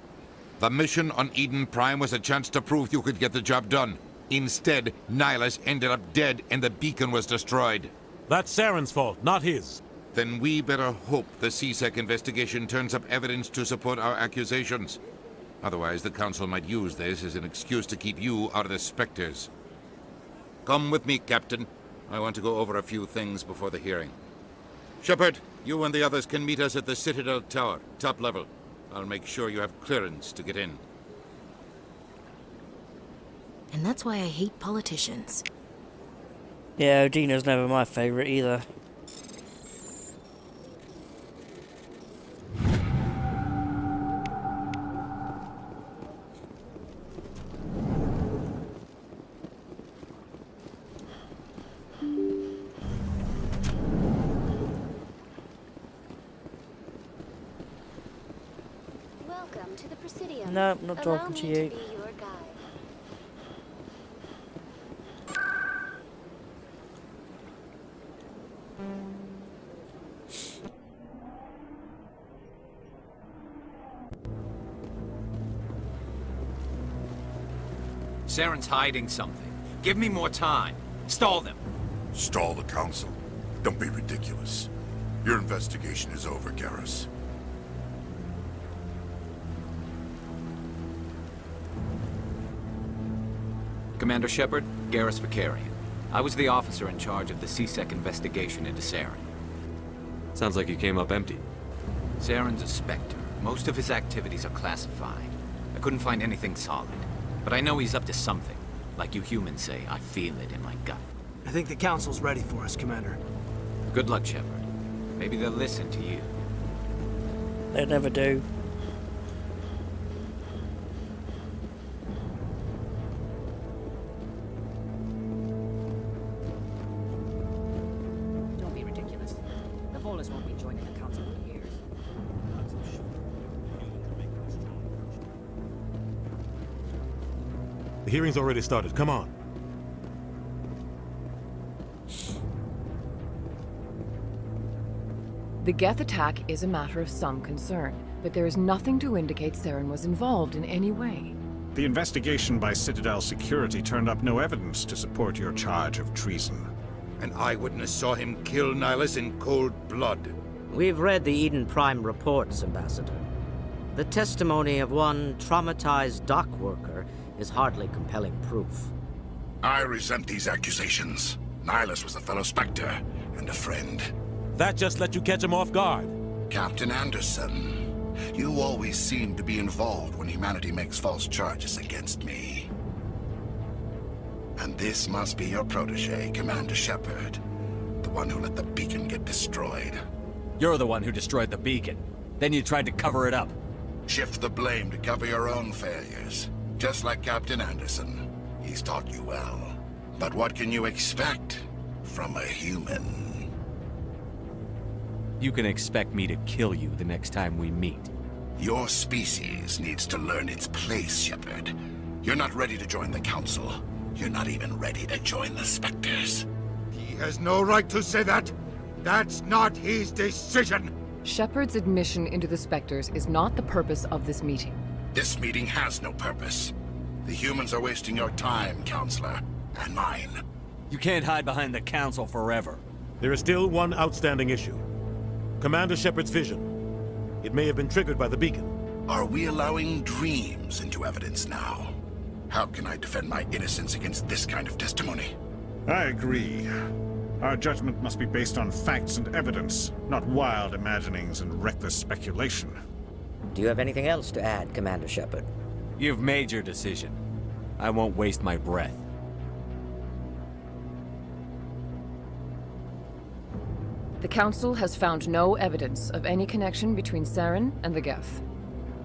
The mission on Eden Prime was a chance to prove you could get the job done. Instead, Nihilus ended up dead and the beacon was destroyed. That's Saren's fault, not his. Then we better hope the CSEC investigation turns up evidence to support our accusations. Otherwise, the Council might use this as an excuse to keep you out of the Spectres. Come with me, Captain. I want to go over a few things before the hearing. Shepard, you and the others can meet us at the Citadel Tower, top level. I'll make sure you have clearance to get in. And that's why I hate politicians. Yeah, Odino's never my favourite either. Welcome to the Presidium. No, I'm not talking to you. Saren's hiding something. Give me more time. Stall them. Stall the Council? Don't be ridiculous. Your investigation is over, Garrus. Commander Shepard, Garrus Vicarian. I was the officer in charge of the CSEC investigation into Saren. Sounds like you came up empty. Saren's a Spectre. Most of his activities are classified. I couldn't find anything solid. But I know he's up to something. Like you humans say, I feel it in my gut. I think the Council's ready for us, Commander. Good luck, Shepard. Maybe they'll listen to you. They never do. Don't be ridiculous. The Volus won't be joining the Council for years. The hearing's already started. Come on. The Geth attack is a matter of some concern, but there is nothing to indicate Saren was involved in any way. The investigation by Citadel Security turned up no evidence to support your charge of treason. An eyewitness saw him kill Nihilus in cold blood. We've read the Eden Prime reports, Ambassador. The testimony of one traumatized dock worker is hardly compelling proof. I resent these accusations. Nihilus was a fellow Spectre and a friend. That just let you catch him off guard. Captain Anderson, you always seem to be involved when humanity makes false charges against me. And this must be your protege, Commander Shepard. The one who let the beacon get destroyed. You're the one who destroyed the beacon. Then you tried to cover it up. Shift the blame to cover your own failures. Just like Captain Anderson. He's taught you well. But what can you expect from a human? You can expect me to kill you the next time we meet. Your species needs to learn its place, Shepard. You're not ready to join the Council. You're not even ready to join the Spectres. He has no right to say that. That's not his decision. Shepard's admission into the Spectres is not the purpose of this meeting. This meeting has no purpose. The humans are wasting your time, Counselor, and mine. You can't hide behind the Council forever. There is still one outstanding issue. Commander Shepard's vision. It may have been triggered by the beacon. Are we allowing dreams into evidence now? How can I defend my innocence against this kind of testimony? I agree. Our judgment must be based on facts and evidence, not wild imaginings and reckless speculation. Do you have anything else to add, Commander Shepard? You've made your decision. I won't waste my breath. The Council has found no evidence of any connection between Saren and the Geth.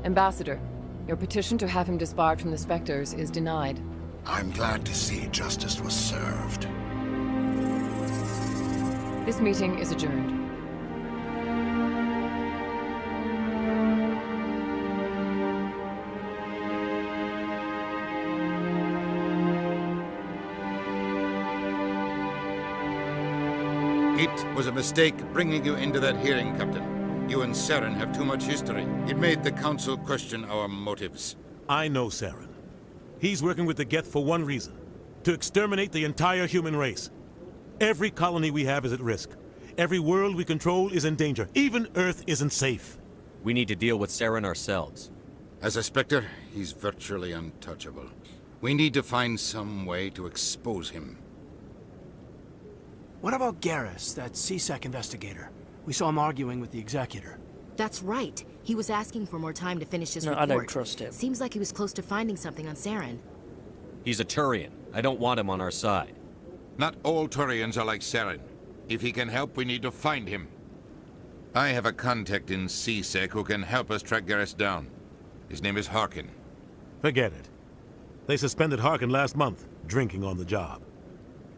Ambassador, your petition to have him disbarred from the Spectres is denied. I'm glad to see justice was served. This meeting is adjourned. It was a mistake bringing you into that hearing, Captain. You and Saren have too much history. It made the Council question our motives. I know Saren. He's working with the Geth for one reason. To exterminate the entire human race. Every colony we have is at risk. Every world we control is in danger. Even Earth isn't safe. We need to deal with Saren ourselves. As a Spectre, he's virtually untouchable. We need to find some way to expose him. What about Garrus, that CSEC investigator? We saw him arguing with the Executor. That's right. He was asking for more time to finish his No, report. I don't trust him. Seems like he was close to finding something on Saren. He's a Turian. I don't want him on our side. Not all Turians are like Saren. If he can help, we need to find him. I have a contact in CSEC who can help us track Garrus down. His name is Harkin. Forget it. They suspended Harkin last month, drinking on the job.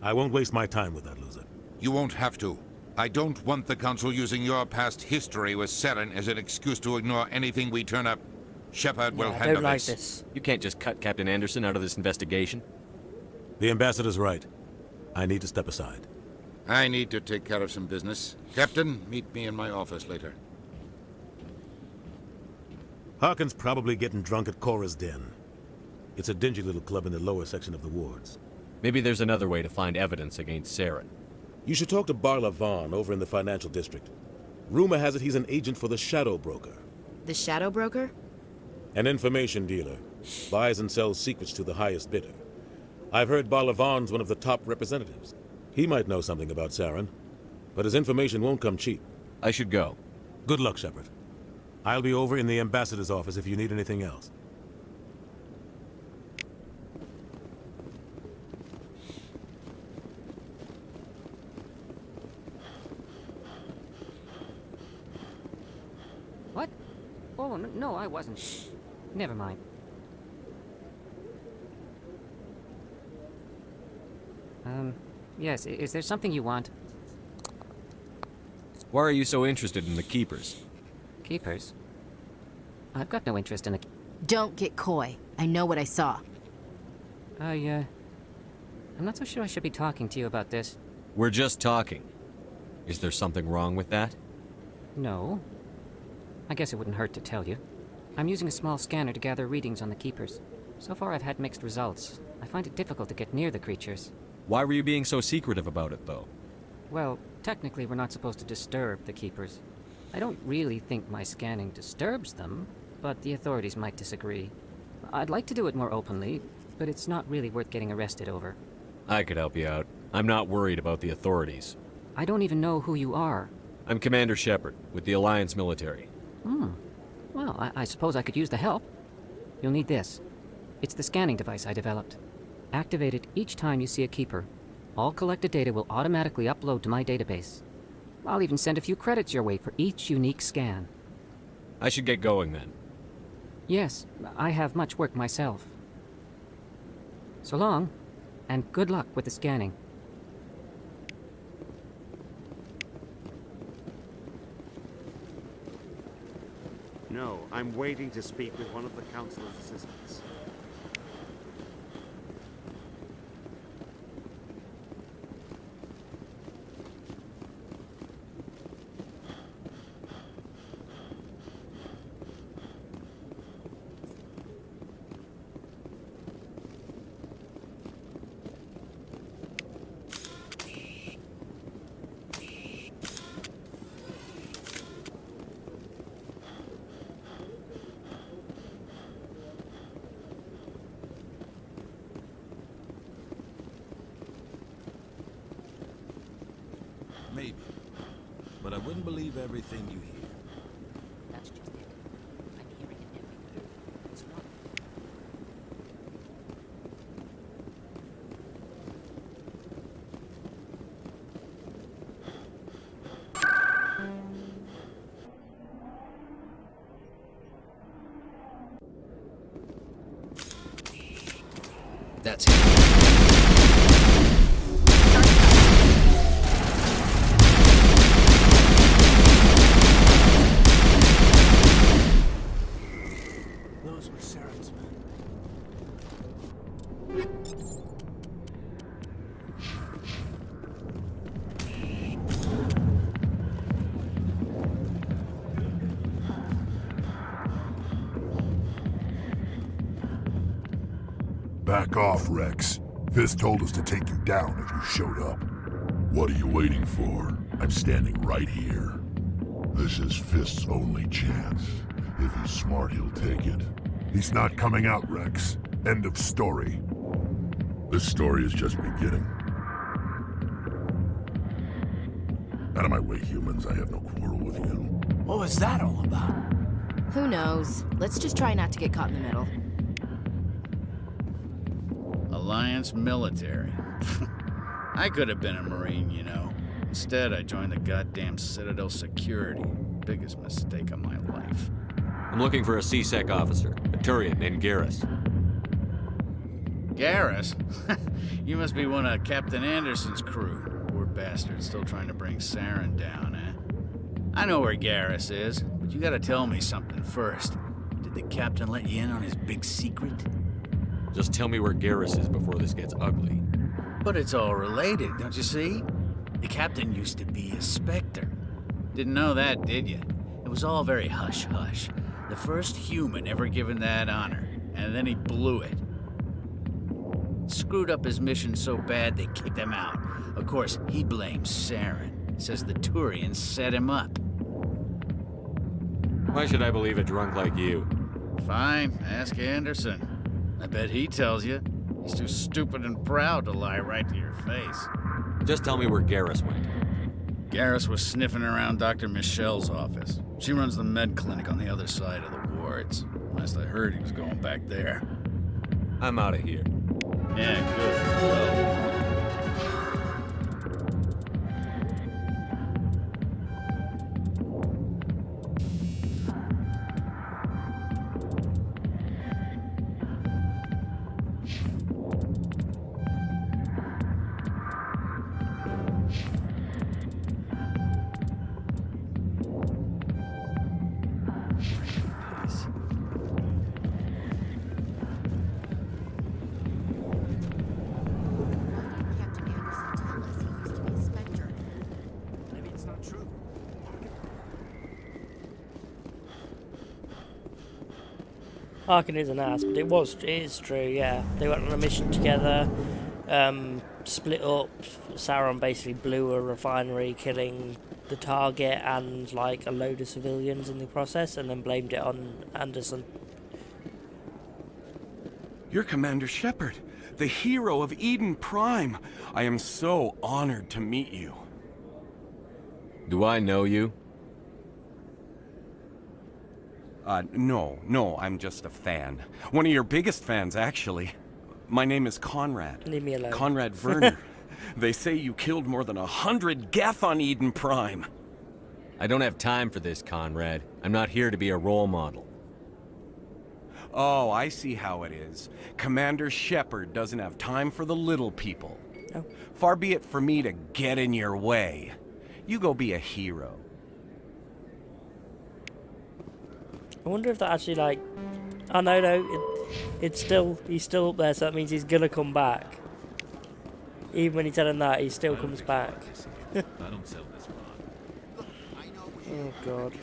I won't waste my time with that loser. You won't have to. I don't want the Council using your past history with Saren as an excuse to ignore anything we turn up. Shepard will handle this. You can't just cut Captain Anderson out of this investigation. The Ambassador's right. I need to step aside. I need to take care of some business. Captain, meet me in my office later. Harkin's probably getting drunk at Cora's Den. It's a dingy little club in the lower section of the wards. Maybe there's another way to find evidence against Saren. You should talk to Barla Vaughn over in the financial district. Rumor has it he's an agent for the Shadow Broker. The Shadow Broker? An information dealer. Buys and sells secrets to the highest bidder. I've heard Barla Vaughn's one of the top representatives. He might know something about Saren, but his information won't come cheap. I should go. Good luck, Shepard. I'll be over in the Ambassador's office if you need anything else. What? Oh, no, I wasn't. Never mind. Yes, is there something you want? Why are you so interested in the Keepers? Keepers? I've got no interest in the... Don't get coy. I know what I saw. I'm not so sure I should be talking to you about this. We're just talking. Is there something wrong with that? No. I guess it wouldn't hurt to tell you. I'm using a small scanner to gather readings on the Keepers. So far I've had mixed results. I find it difficult to get near the creatures. Why were you being so secretive about it, though? Well, technically we're not supposed to disturb the Keepers. I don't really think my scanning disturbs them, but the authorities might disagree. I'd like to do it more openly, but it's not really worth getting arrested over. I could help you out. I'm not worried about the authorities. I don't even know who you are. I'm Commander Shepard, with the Alliance military. Well, I suppose I could use the help. You'll need this. It's the scanning device I developed. Activate it each time you see a Keeper. All collected data will automatically upload to my database. I'll even send a few credits your way for each unique scan. I should get going then. Yes, I have much work myself. So long, and good luck with the scanning. No, I'm waiting to speak with one of the Councilor's assistants. wouldn't believe everything you hear. That's just it. I'm hearing it everywhere. It's wonderful. That's it. Those were Saren's men. Back off, Rex. Fist told us to take you down if you showed up. What are you waiting for? I'm standing right here. This is Fist's only chance. If he's smart, he'll take it. He's not coming out, Rex. End of story. This story is just beginning. Out of my way, humans. I have no quarrel with you. What was that all about? Who knows? Let's just try not to get caught in the middle. Alliance military. I could have been a Marine, you know. Instead, I joined the goddamn Citadel security. Biggest mistake of my life. I'm looking for a C-Sec officer, a Turian named Garrus. Garrus? You must be one of Captain Anderson's crew. Poor bastard, still trying to bring Saren down, eh? I know where Garrus is, but you gotta tell me something first. Did the captain let you in on his big secret? Just tell me where Garrus is before this gets ugly. But it's all related, don't you see? The captain used to be a Spectre. Didn't know that, did you? It was all very hush-hush. The first human ever given that honor, and then he blew it. Screwed up his mission so bad they kicked him out. Of course, he blames Saren. Says the Turians set him up. Why should I believe a drunk like you? Fine, ask Anderson. I bet he tells you. He's too stupid and proud to lie right to your face. Just tell me where Garrus went. Garrus was sniffing around Dr. Michelle's office. She runs the med clinic on the other side of the wards. Last I heard, he was going back there. I'm out of here. Yeah, good. Well, Harkin is an ass, but it is true, yeah. They went on a mission together, split up. Sauron basically blew a refinery, killing the target and like a load of civilians in the process, and then blamed it on Anderson. You're Commander Shepard, the hero of Eden Prime. I am so honored to meet you. Do I know you? No, I'm just a fan. One of your biggest fans, actually. My name is Conrad. Leave me alone. Conrad Werner. They say you killed more than 100 Geth on Eden Prime. I don't have time for this, Conrad. I'm not here to be a role model. Oh, I see how it is. Commander Shepard doesn't have time for the little people. Oh. Far be it for me to get in your way. You go be a hero. I wonder if that actually like... Oh no, he's still up there, so that means he's gonna come back. Even when you tell him that, he still comes back. I don't sell this rod. Oh god.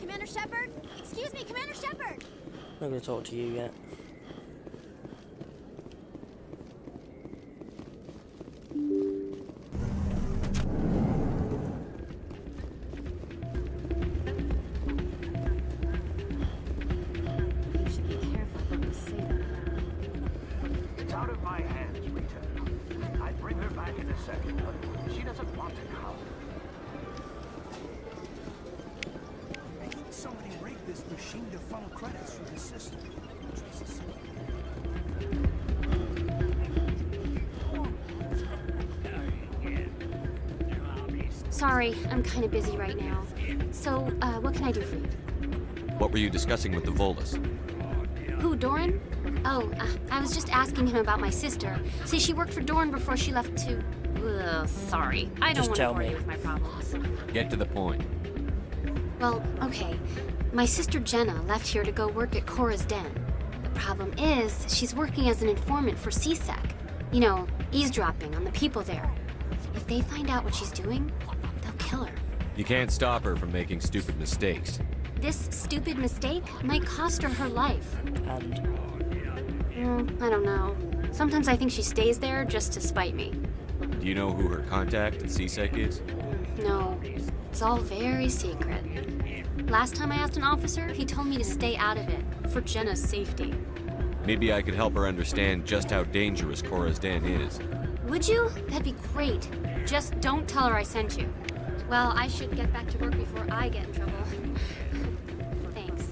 Commander Shepard? Excuse me, Commander Shepard! I'm not gonna talk to you yet. You should be careful what you say that. back in a second, but she doesn't want to come. I think somebody rigged this machine to funnel credits through the system. Sorry, I'm kind of busy right now. So, what can I do for you? What were you discussing with the Volus? Who, Doran? Oh, I was just asking him about my sister. See, she worked for Doran before she left to... sorry. I don't want to bore you with my problems. Get to the point. Well, okay. My sister Jenna left here to go work at Cora's Den. The problem is, she's working as an informant for CSEC. You know, eavesdropping on the people there. If they find out what she's doing, they'll kill her. You can't stop her from making stupid mistakes. This stupid mistake might cost her her life. And? I don't know. Sometimes I think she stays there just to spite me. Do you know who her contact at CSEC is? No. It's all very secret. Last time I asked an officer, he told me to stay out of it, for Jenna's safety. Maybe I could help her understand just how dangerous Cora's Den is. Would you? That'd be great. Just don't tell her I sent you. Well, I should get back to work before I get in trouble. Thanks.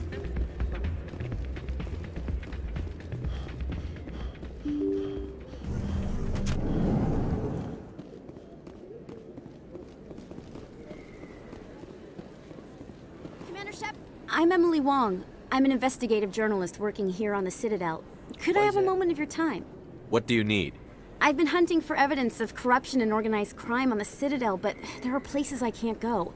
Commander Shep, I'm Emily Wong. I'm an investigative journalist working here on the Citadel. Could I have a moment of your time? What do you need? I've been hunting for evidence of corruption and organized crime on the Citadel, but there are places I can't go.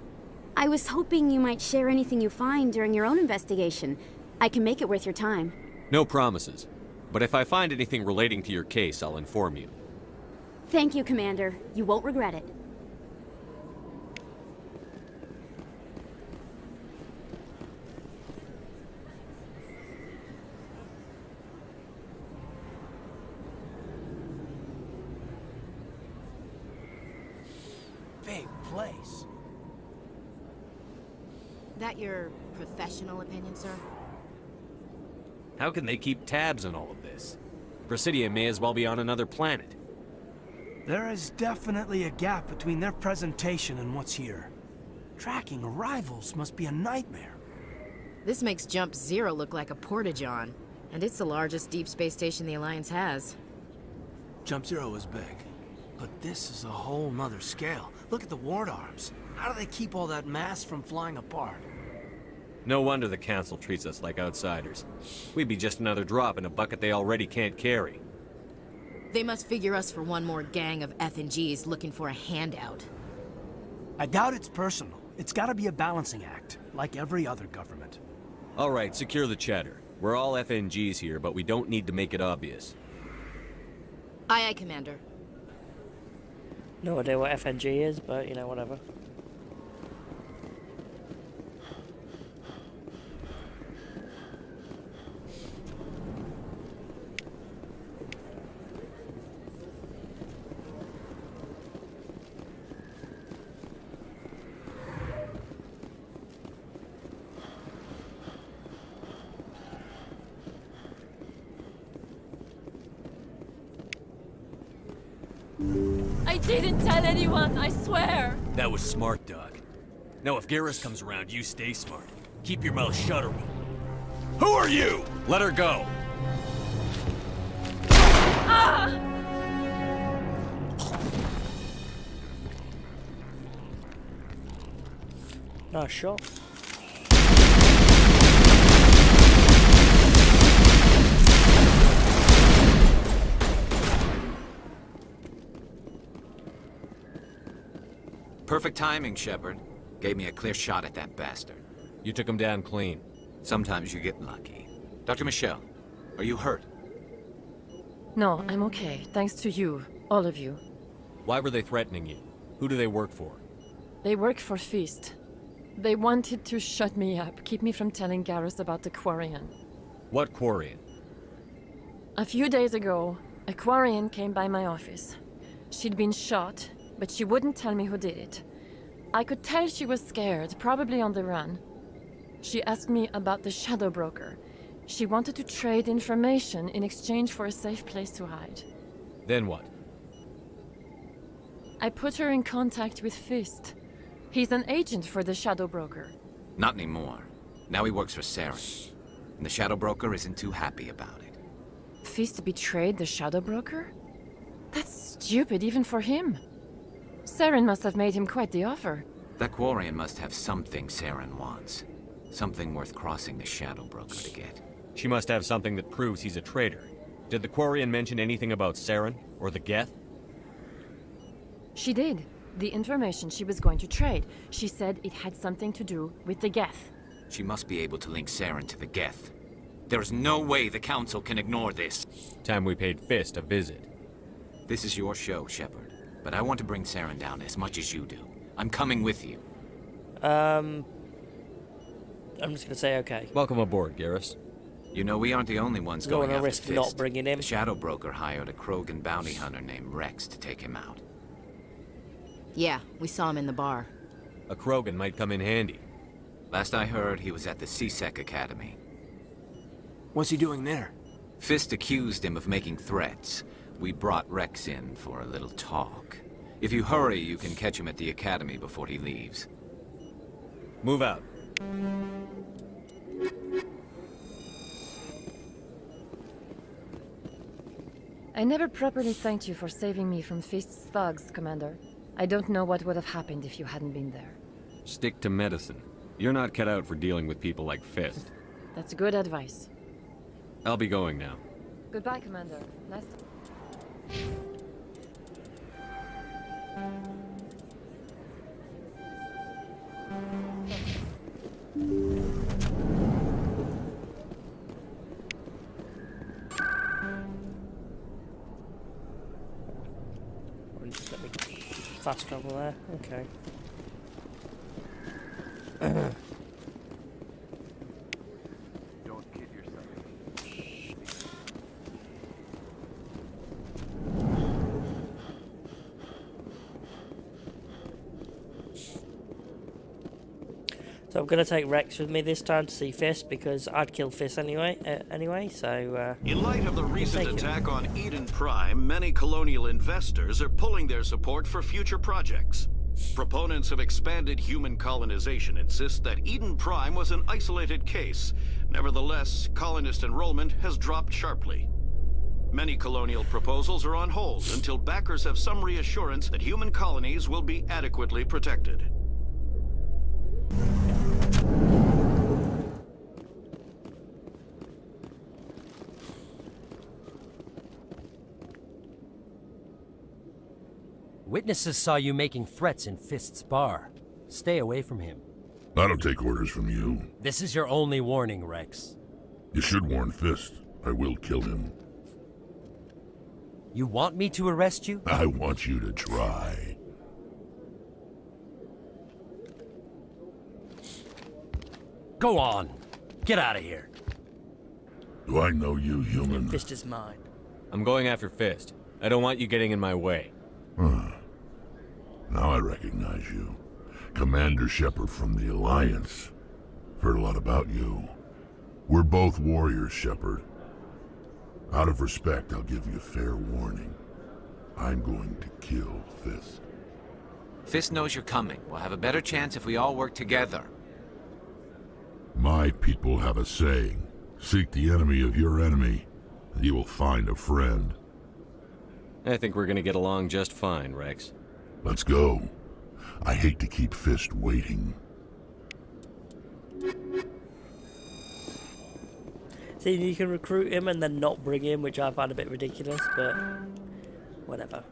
I was hoping you might share anything you find during your own investigation. I can make it worth your time. No promises. But if I find anything relating to your case, I'll inform you. Thank you, Commander. You won't regret it. Big place. That your professional opinion, sir? How can they keep tabs on all of this? Presidia may as well be on another planet. There is definitely a gap between their presentation and what's here. Tracking arrivals must be a nightmare. This makes Jump Zero look like a porta-john, and it's the largest deep space station the Alliance has. Jump Zero is big, but this is a whole nother scale. Look at the ward arms. How do they keep all that mass from flying apart? No wonder the Council treats us like outsiders. We'd be just another drop in a bucket they already can't carry. They must figure us for one more gang of F&Gs looking for a handout. I doubt it's personal. It's gotta be a balancing act, like every other government. All right, secure the chatter. We're all FNGs here, but we don't need to make it obvious. Aye, aye, Commander. No idea what FNG is, but, you know, whatever. I didn't tell anyone, I swear! That was smart, Doug. Now if Garrus comes around, you stay smart. Keep your mouth shut or we'll... Who are you? Let her go! Ah! Nice shot. Perfect timing, Shepard. Gave me a clear shot at that bastard. You took him down clean. Sometimes you get lucky. Dr. Michelle, are you hurt? No, I'm okay. Thanks to you. All of you. Why were they threatening you? Who do they work for? They work for Feast. They wanted to shut me up, keep me from telling Garrus about the Quarian. What Quarian? A few days ago, a Quarian came by my office. She'd been shot, but she wouldn't tell me who did it. I could tell she was scared, probably on the run. She asked me about the Shadow Broker. She wanted to trade information in exchange for a safe place to hide. Then what? I put her in contact with Fist. He's an agent for the Shadow Broker. Not anymore. Now he works for Saren. And the Shadow Broker isn't too happy about it. Fist betrayed the Shadow Broker? That's stupid even for him. Saren must have made him quite the offer. That Quarian must have something Saren wants. Something worth crossing the Shadow Broker to get. She must have something that proves he's a traitor. Did the Quarian mention anything about Saren or the Geth? She did. The information she was going to trade. She said it had something to do with the Geth. She must be able to link Saren to the Geth. There's no way the Council can ignore this. Time we paid Fist a visit. This is your show, Shepard. But I want to bring Saren down as much as you do. I'm coming with you. I'm just gonna say okay. Welcome aboard, Garrus. You know, we aren't the only ones Don't going wanna after risk Fist. not bringing him. The Shadow Broker hired a Krogan bounty hunter named Rex to take him out. Yeah, we saw him in the bar. A Krogan might come in handy. Last I heard, he was at the CSEC Academy. What's he doing there? Fist accused him of making threats. We brought Rex in for a little talk. If you hurry, you can catch him at the Academy before he leaves. Move out. I never properly thanked you for saving me from Fist's thugs, Commander. I don't know what would have happened if you hadn't been there. Stick to medicine. You're not cut out for dealing with people like Fist. That's good advice. I'll be going now. Goodbye, Commander. Nice to... Let me fast travel there. Okay. Don't kid yourself. So I'm gonna take Rex with me this time to see Fist because I'd kill Fist anyway. So. In light of the recent take him. attack on Eden Prime, many colonial investors are pulling their support for future projects. Proponents of expanded human colonization insist that Eden Prime was an isolated case. Nevertheless, colonist enrollment has dropped sharply. Many colonial proposals are on hold until backers have some reassurance that human colonies will be adequately protected. Witnesses saw you making threats in Fist's bar. Stay away from him. I don't take orders from you. This is your only warning, Rex. You should warn Fist. I will kill him. You want me to arrest you? I want you to try. Go on. Get out of here. Do I know you, human? Fist is mine. I'm going after Fist. I don't want you getting in my way. Now I recognize you. Commander Shepard from the Alliance. Heard a lot about you. We're both warriors, Shepard. Out of respect, I'll give you fair warning. I'm going to kill Fist. Fist knows you're coming. We'll have a better chance if we all work together. My people have a saying. Seek the enemy of your enemy, and you will find a friend. I think we're gonna get along just fine, Rex. Let's go. I hate to keep Fist waiting. See, you can recruit him and then not bring him, which I find a bit ridiculous, but whatever.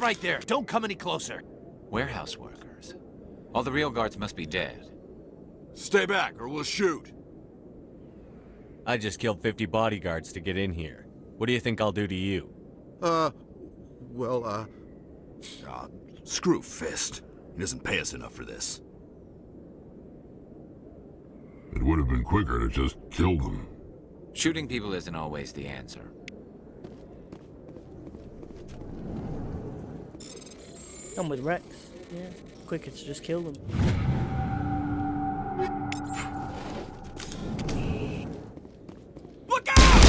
Stop right there. Don't come any closer. Warehouse workers. All the real guards must be dead. Stay back, or we'll shoot. I just killed 50 bodyguards to get in here. What do you think I'll do to you? Screw Fist. He doesn't pay us enough for this. It would have been quicker to just kill them. Shooting people isn't always the answer. I'm with Rex. Yeah, quicker to just kill them. Look out!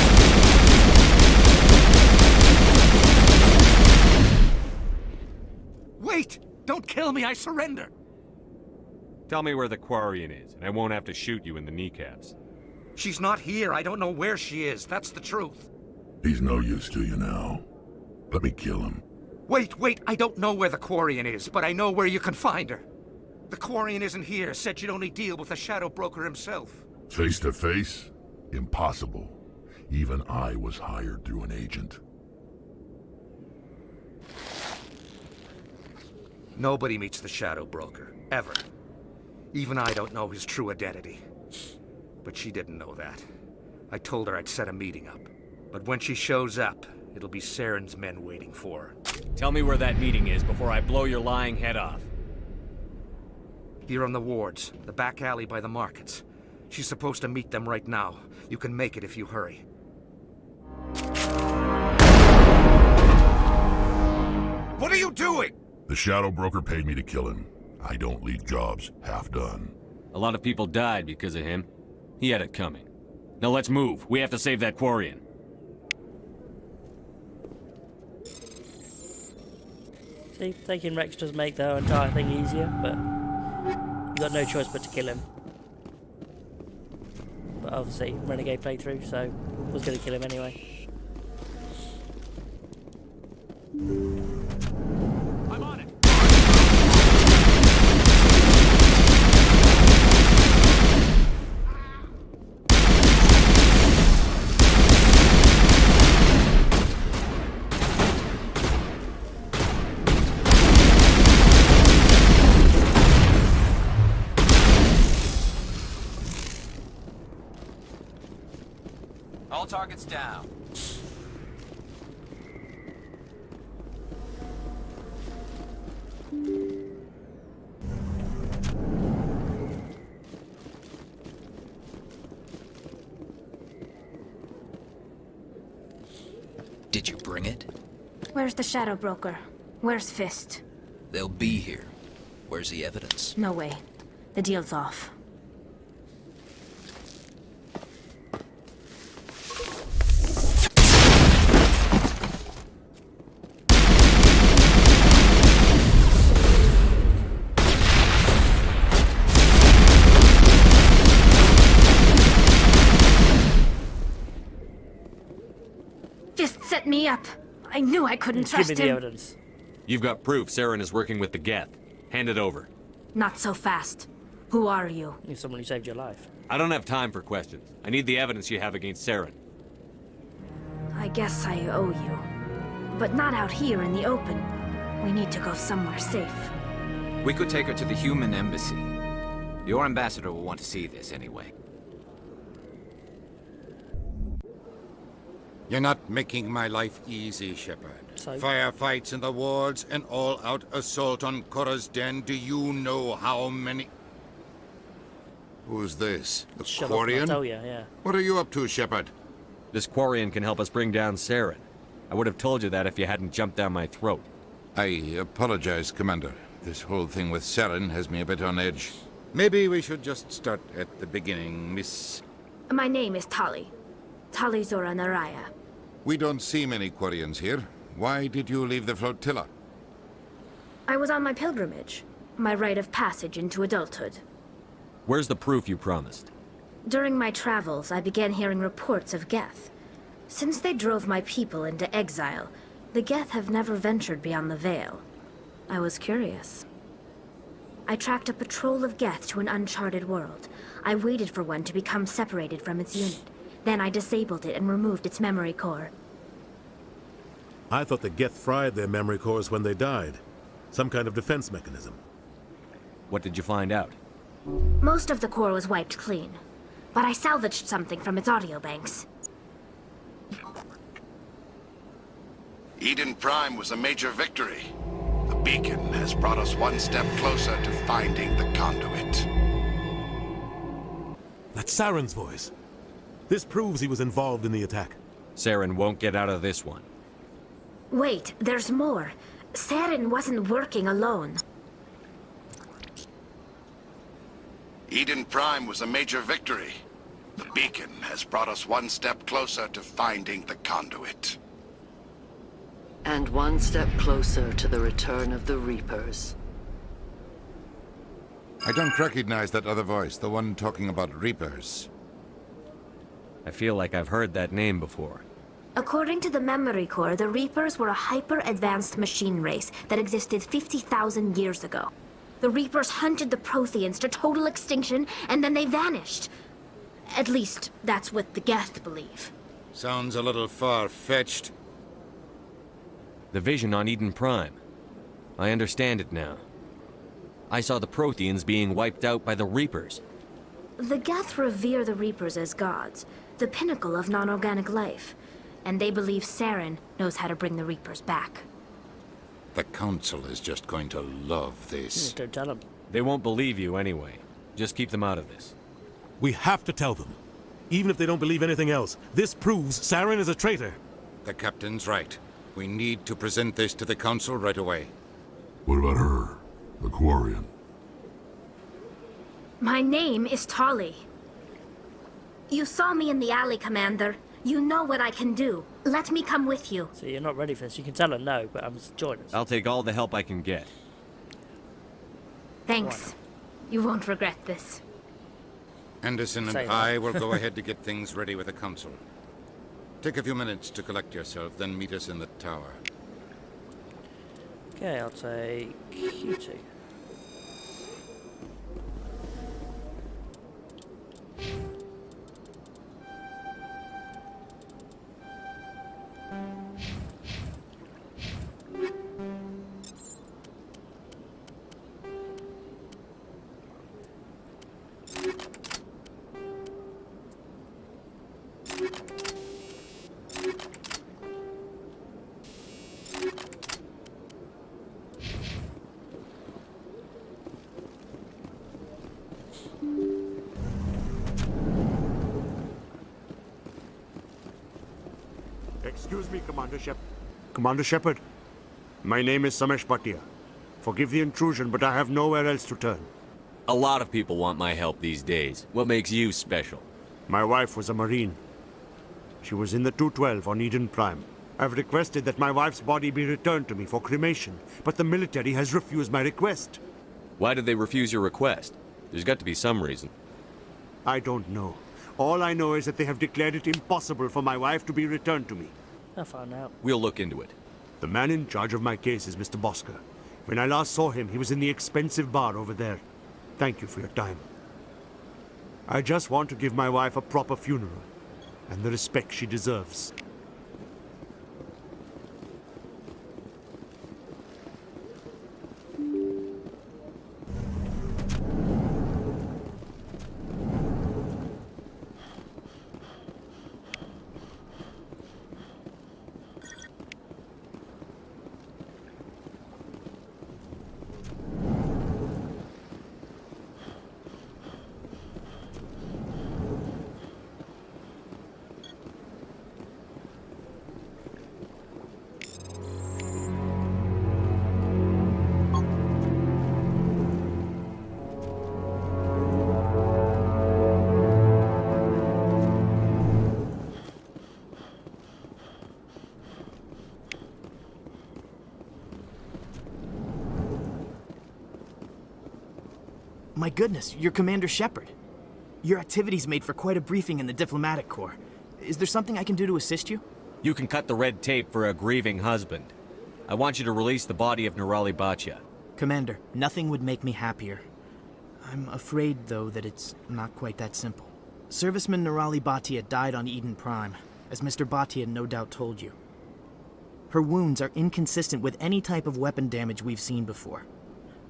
Wait! Don't kill me, I surrender! Tell me where the Quarian is, and I won't have to shoot you in the kneecaps. She's not here. I don't know where she is. That's the truth. He's no use to you now. Let me kill him. Wait, I don't know where the Quarian is, but I know where you can find her. The Quarian isn't here, said you'd only deal with the Shadow Broker himself. Face to face? Impossible. Even I was hired through an agent. Nobody meets the Shadow Broker, ever. Even I don't know his true identity. But she didn't know that. I told her I'd set a meeting up. But when she shows up, it'll be Saren's men waiting for her. Tell me where that meeting is before I blow your lying head off. Here on the wards, the back alley by the markets. She's supposed to meet them right now. You can make it if you hurry. What are you doing? The Shadow Broker paid me to kill him. I don't leave jobs half done. A lot of people died because of him. He had it coming. Now let's move. We have to save that Quarian. See, taking Rex does make the entire thing easier, but you got no choice but to kill him. But obviously, Renegade playthrough, so I was going to kill him anyway. I'm on it! All targets down. Did you bring it? Where's the Shadow Broker? Where's Fist? They'll be here. Where's the evidence? No way. The deal's off. Fist set me up. I knew I couldn't trust him. Give me the evidence. You've got proof Saren is working with the Geth. Hand it over. Not so fast. Who are you? You're someone who saved your life. I don't have time for questions. I need the evidence you have against Saren. I guess I owe you. But not out here in the open. We need to go somewhere safe. We could take her to the human embassy. Your ambassador will want to see this anyway. You're not making my life easy, Shepard. So? Firefights in the wards, an all-out assault on Korra's den. Do you know how many... Who's this? The Shut Quarian? up, I'll tell you, yeah. What are you up to, Shepard? This Quarian can help us bring down Saren. I would have told you that if you hadn't jumped down my throat. I apologize, Commander. This whole thing with Saren has me a bit on edge. Maybe we should just start at the beginning, Miss... My name is Tali. Tali Zora Naraya. We don't see many Quarians here. Why did you leave the flotilla? I was on my pilgrimage. My rite of passage into adulthood. Where's the proof you promised? During my travels, I began hearing reports of Geth. Since they drove my people into exile, the Geth have never ventured beyond the Veil. I was curious. I tracked a patrol of Geth to an uncharted world. I waited for one to become separated from its unit. Then I disabled it and removed its memory core. I thought the Geth fried their memory cores when they died. Some kind of defense mechanism. What did you find out? Most of the core was wiped clean, but I salvaged something from its audio banks. Eden Prime was a major victory. The beacon has brought us one step closer to finding the conduit. That's Saren's voice. This proves he was involved in the attack. Saren won't get out of this one. Wait, there's more. Saren wasn't working alone. Eden Prime was a major victory. The beacon has brought us one step closer to finding the conduit. And one step closer to the return of the Reapers. I don't recognize that other voice, the one talking about Reapers. I feel like I've heard that name before. According to the memory core, the Reapers were a hyper-advanced machine race that existed 50,000 years ago. The Reapers hunted the Protheans to total extinction, and then they vanished. At least, that's what the Geth believe. Sounds a little far-fetched. The vision on Eden Prime. I understand it now. I saw the Protheans being wiped out by the Reapers. The Geth revere the Reapers as gods, the pinnacle of non-organic life. And they believe Saren knows how to bring the Reapers back. The Council is just going to love this. Don't tell them. They won't believe you anyway. Just keep them out of this. We have to tell them. Even if they don't believe anything else, this proves Saren is a traitor. The Captain's right. We need to present this to the Council right away. What about her? The Quarian? My name is Tali. You saw me in the alley, Commander. You know what I can do. Let me come with you. So you're not ready for this. You can tell her no, but I'm joining us. I'll take all the help I can get. Thanks. You won't regret this. Anderson and I will go ahead to get things ready with the Council. Take a few minutes to collect yourself, then meet us in the tower. Okay, I'll take QT. Excuse me, Commander Shepard. Commander Shepard, my name is Samesh Bhatia. Forgive the intrusion, but I have nowhere else to turn. A lot of people want my help these days. What makes you special? My wife was a Marine. She was in the 212 on Eden Prime. I've requested that my wife's body be returned to me for cremation, but the military has refused my request. Why did they refuse your request? There's got to be some reason. I don't know. All I know is that they have declared it impossible for my wife to be returned to me. I'll find out. We'll look into it. The man in charge of my case is Mr. Bosker. When I last saw him, he was in the expensive bar over there. Thank you for your time. I just want to give my wife a proper funeral, and the respect she deserves. My goodness, you're Commander Shepard. Your activities made for quite a briefing in the Diplomatic Corps. Is there something I can do to assist you? You can cut the red tape for a grieving husband. I want you to release the body of Nirali Bhatia. Commander, nothing would make me happier. I'm afraid, though, that it's not quite that simple. Serviceman Nirali Bhatia died on Eden Prime, as Mr. Bhatia no doubt told you. Her wounds are inconsistent with any type of weapon damage we've seen before.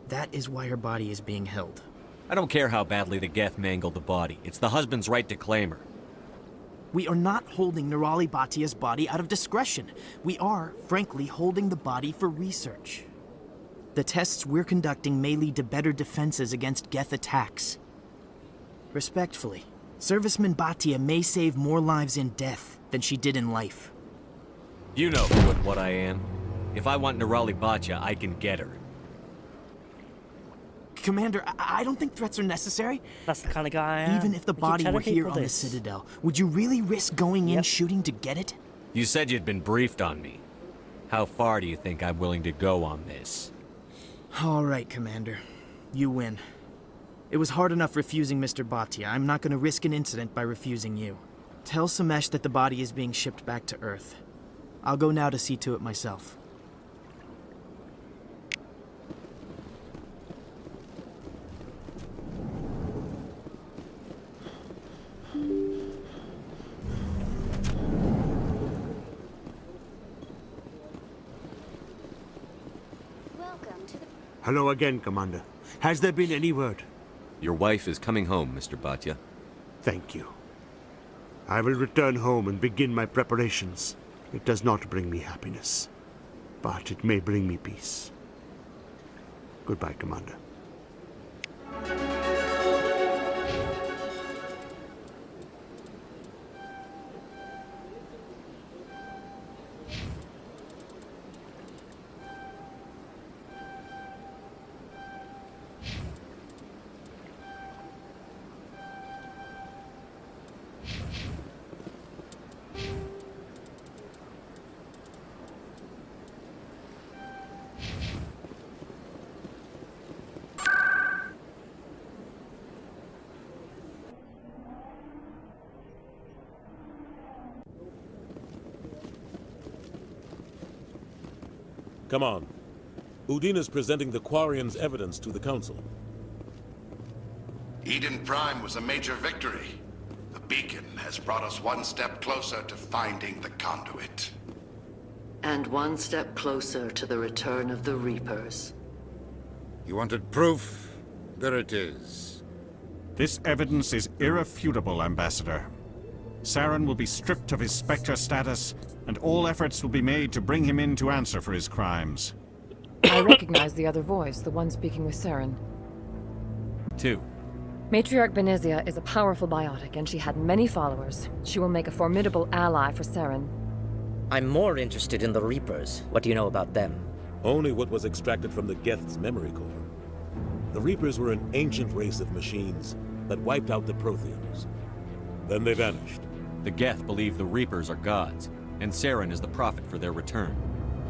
That is why her body is being held. I don't care how badly the Geth mangled the body. It's the husband's right to claim her. We are not holding Nerali Batia's body out of discretion. We are, frankly, holding the body for research. The tests we're conducting may lead to better defenses against Geth attacks. Respectfully, Serviceman Batia may save more lives in death than she did in life. You know who and what I am. If I want Nerali Batia, I can get her. Commander, I don't think threats are necessary. That's the kind of guy I am. Even if the body were here on the Citadel, would you really risk going in shooting to get it? You said you'd been briefed on me. How far do you think I'm willing to go on this? All right, Commander. You win. It was hard enough refusing Mr. Batia. I'm not going to risk an incident by refusing you. Tell Samesh that the body is being shipped back to Earth. I'll go now to see to it myself. Hello again, Commander. Has there been any word? Your wife is coming home, Mr. Batia. Thank you. I will return home and begin my preparations. It does not bring me happiness, but it may bring me peace. Goodbye, Commander. Come on. Udina's presenting the Quarian's evidence to the Council. Eden Prime was a major victory. The beacon has brought us one step closer to finding the conduit. And one step closer to the return of the Reapers. You wanted proof? There it is. This evidence is irrefutable, Ambassador. Saren will be stripped of his Spectre status, and all efforts will be made to bring him in to answer for his crimes. I recognize the other voice, the one speaking with Saren. 2. Matriarch Benezia is a powerful biotic, and she had many followers. She will make a formidable ally for Saren. I'm more interested in the Reapers. What do you know about them? Only what was extracted from the Geth's memory core. The Reapers were an ancient race of machines that wiped out the Protheans. Then they vanished. The Geth believe the Reapers are gods, and Saren is the prophet for their return.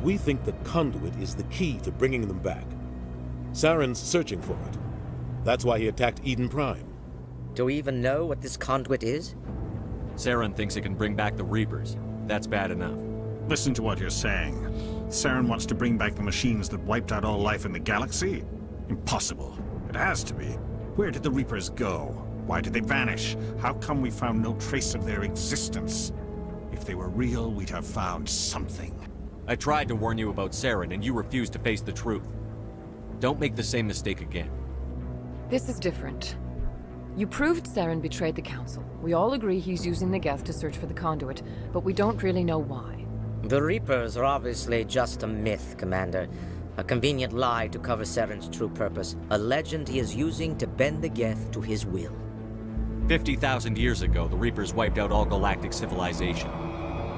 We think the conduit is the key to bringing them back. Saren's searching for it. That's why he attacked Eden Prime. Do we even know what this conduit is? Saren thinks it can bring back the Reapers. That's bad enough. Listen to what you're saying. Saren wants to bring back the machines that wiped out all life in the galaxy? Impossible. It has to be. Where did the Reapers go? Why did they vanish? How come we found no trace of their existence? If they were real, we'd have found something. I tried to warn you about Saren, and you refused to face the truth. Don't make the same mistake again. This is different. You proved Saren betrayed the Council. We all agree he's using the Geth to search for the conduit, but we don't really know why. The Reapers are obviously just a myth, Commander. A convenient lie to cover Saren's true purpose. A legend he is using to bend the Geth to his will. 50,000 years ago, the Reapers wiped out all galactic civilization.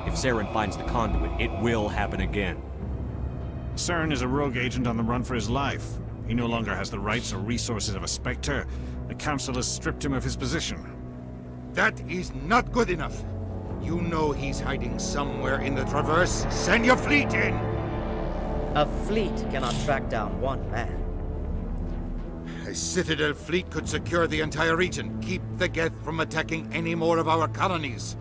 If Saren finds the conduit, it will happen again. Saren is a rogue agent on the run for his life. He no longer has the rights or resources of a Spectre. The Council has stripped him of his position. That is not good enough. You know he's hiding somewhere in the Traverse. Send your fleet in! A fleet cannot track down one man. A Citadel fleet could secure the entire region, keep the Geth from attacking any more of our colonies.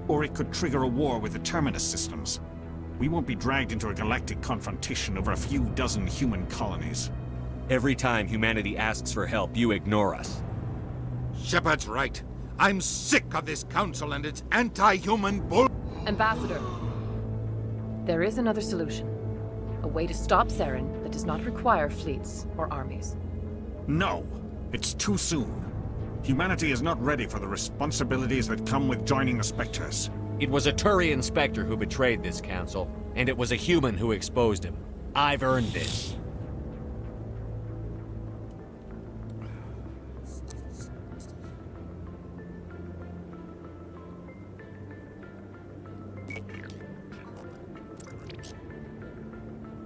Or it could trigger a war with the Terminus systems. We won't be dragged into a galactic confrontation over a few dozen human colonies. Every time humanity asks for help, you ignore us. Shepard's right. I'm sick of this council and its anti-human bull... Ambassador. There is another solution. A way to stop Saren that does not require fleets or armies. No! It's too soon. Humanity is not ready for the responsibilities that come with joining the Spectres. It was a Turian Spectre who betrayed this council, and it was a human who exposed him. I've earned this.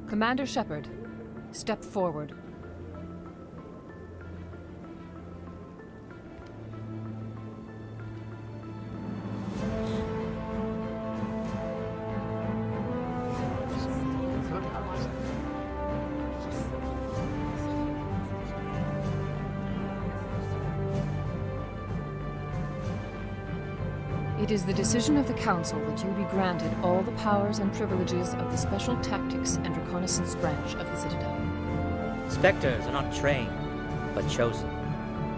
Commander Shepard, step forward. It is the decision of the Council that you be granted all the powers and privileges of the Special Tactics and Reconnaissance Branch of the Citadel. Spectres are not trained, but chosen.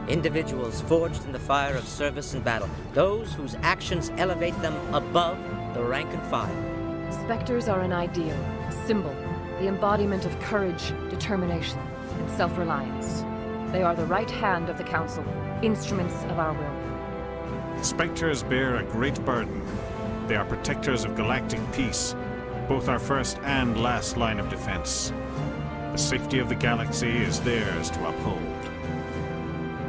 Individuals forged in the fire of service and battle. Those whose actions elevate them above the rank and file. Spectres are an ideal, a symbol, the embodiment of courage, determination, and self-reliance. They are the right hand of the Council, instruments of our will. Spectres bear a great burden. They are protectors of galactic peace, both our first and last line of defense. The safety of the galaxy is theirs to uphold.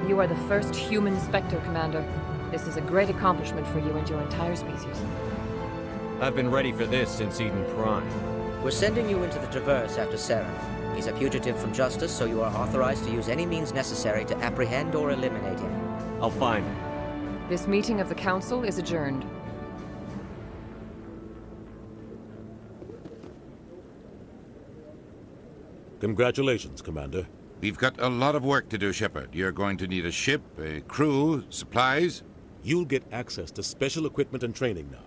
You are the first human Spectre, Commander. This is a great accomplishment for you and your entire species. I've been ready for this since Eden Prime. We're sending you into the Traverse after Saren. He's a fugitive from justice, so you are authorized to use any means necessary to apprehend or eliminate him. I'll find him. This meeting of the Council is adjourned. Congratulations, Commander. We've got a lot of work to do, Shepard. You're going to need a ship, a crew, supplies. You'll get access to special equipment and training now.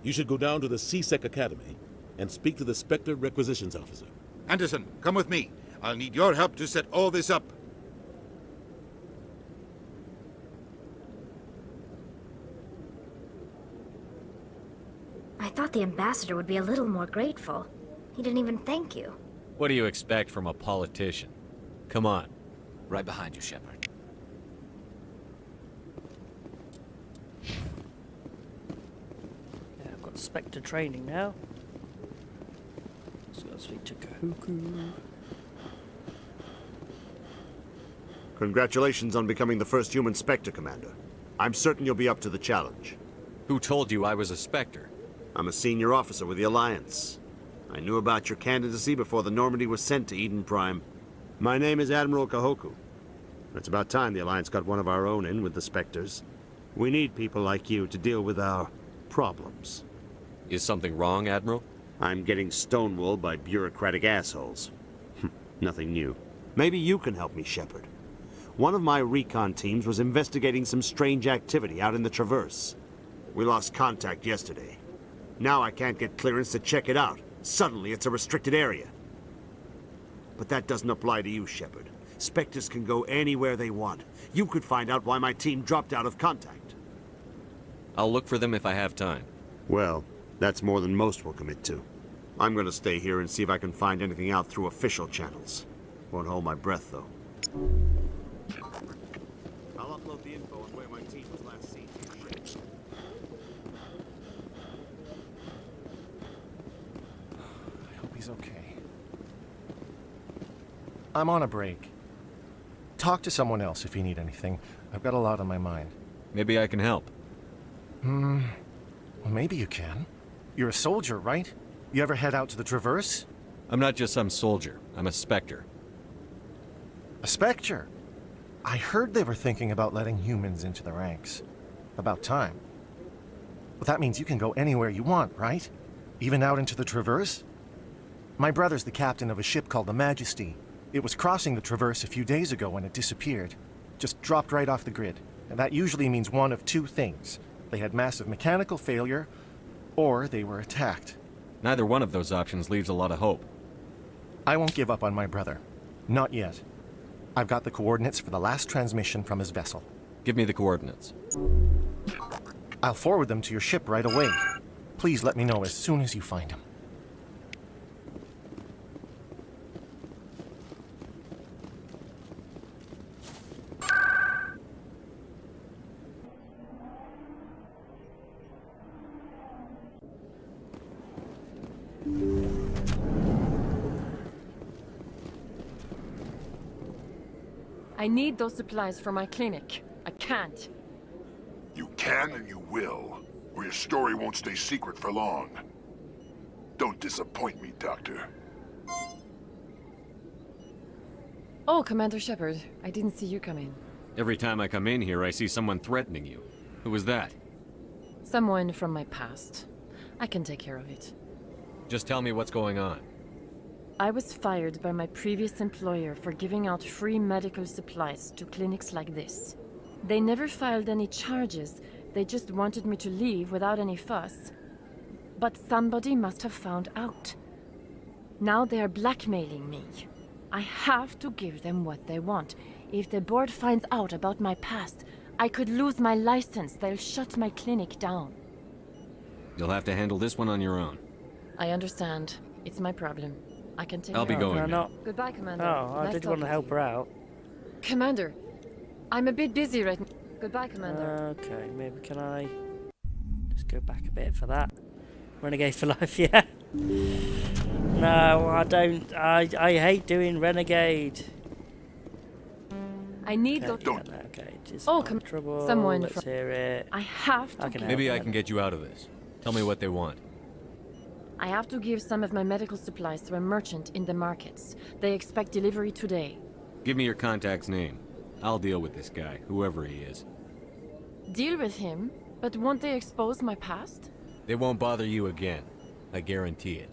You should go down to the CSEC Academy and speak to the Spectre Requisitions Officer. Anderson, come with me. I'll need your help to set all this up. I thought the ambassador would be a little more grateful. He didn't even thank you. What do you expect from a politician? Come on. Right behind you, Shepard. Yeah, I've got Spectre training now. Let's go speak to Kahuku. Congratulations on becoming the first human Spectre, Commander. I'm certain you'll be up to the challenge. Who told you I was a Spectre? I'm a senior officer with the Alliance. I knew about your candidacy before the Normandy was sent to Eden Prime. My name is Admiral Kahoku. It's about time the Alliance got one of our own in with the Spectres. We need people like you to deal with our problems. Is something wrong, Admiral? I'm getting stonewalled by bureaucratic assholes. Nothing new. Maybe you can help me, Shepard. One of my recon teams was investigating some strange activity out in the Traverse. We lost contact yesterday. Now I can't get clearance to check it out. Suddenly it's a restricted area. But that doesn't apply to you, Shepard. Spectres can go anywhere they want. You could find out why my team dropped out of contact. I'll look for them if I have time. Well, that's more than most will commit to. I'm gonna stay here and see if I can find anything out through official channels. Won't hold my breath, though. I'll upload the info on where my team was last seen. I hope he's okay. I'm on a break. Talk to someone else if you need anything. I've got a lot on my mind. Maybe I can help. Well, maybe you can. You're a soldier, right? You ever head out to the Traverse? I'm not just some soldier. I'm a Spectre. A Spectre? I heard they were thinking about letting humans into the ranks. About time. Well, that means you can go anywhere you want, right? Even out into the Traverse? My brother's the captain of a ship called the Majesty. It was crossing the Traverse a few days ago when it disappeared. Just dropped right off the grid. And that usually means one of two things. They had massive mechanical failure, or they were attacked. Neither one of those options leaves a lot of hope. I won't give up on my brother. Not yet. I've got the coordinates for the last transmission from his vessel. Give me the coordinates. I'll forward them to your ship right away. Please let me know as soon as you find him. I need those supplies for my clinic. I can't. You can and you will, or your story won't stay secret for long. Don't disappoint me, Doctor. Oh, Commander Shepard. I didn't see you come in. Every time I come in here, I see someone threatening you. Who was that? Someone from my past. I can take care of it. Just tell me what's going on. I was fired by my previous employer for giving out free medical supplies to clinics like this. They never filed any charges. They just wanted me to leave without any fuss. But somebody must have found out. Now they are blackmailing me. I have to give them what they want. If the board finds out about my past, I could lose my license. They'll shut my clinic down. You'll have to handle this one on your own. I understand. It's my problem. I can take I'll be care of it. going now. Goodbye, Commander. Oh, I Nice did want to talking help her out. Commander, I'm a bit busy right now. Goodbye, Commander. Okay, maybe can I just go back a bit for that? Renegade for life, yeah. No, I don't. I hate doing Renegade. I need okay, those. Okay, just Oh, someone. Let's hear it. I have to. Maybe I can get you out of this. Tell me what they want. I have to give some of my medical supplies to a merchant in the markets. They expect delivery today. Give me your contact's name. I'll deal with this guy, whoever he is. Deal with him? But won't they expose my past? They won't bother you again. I guarantee it.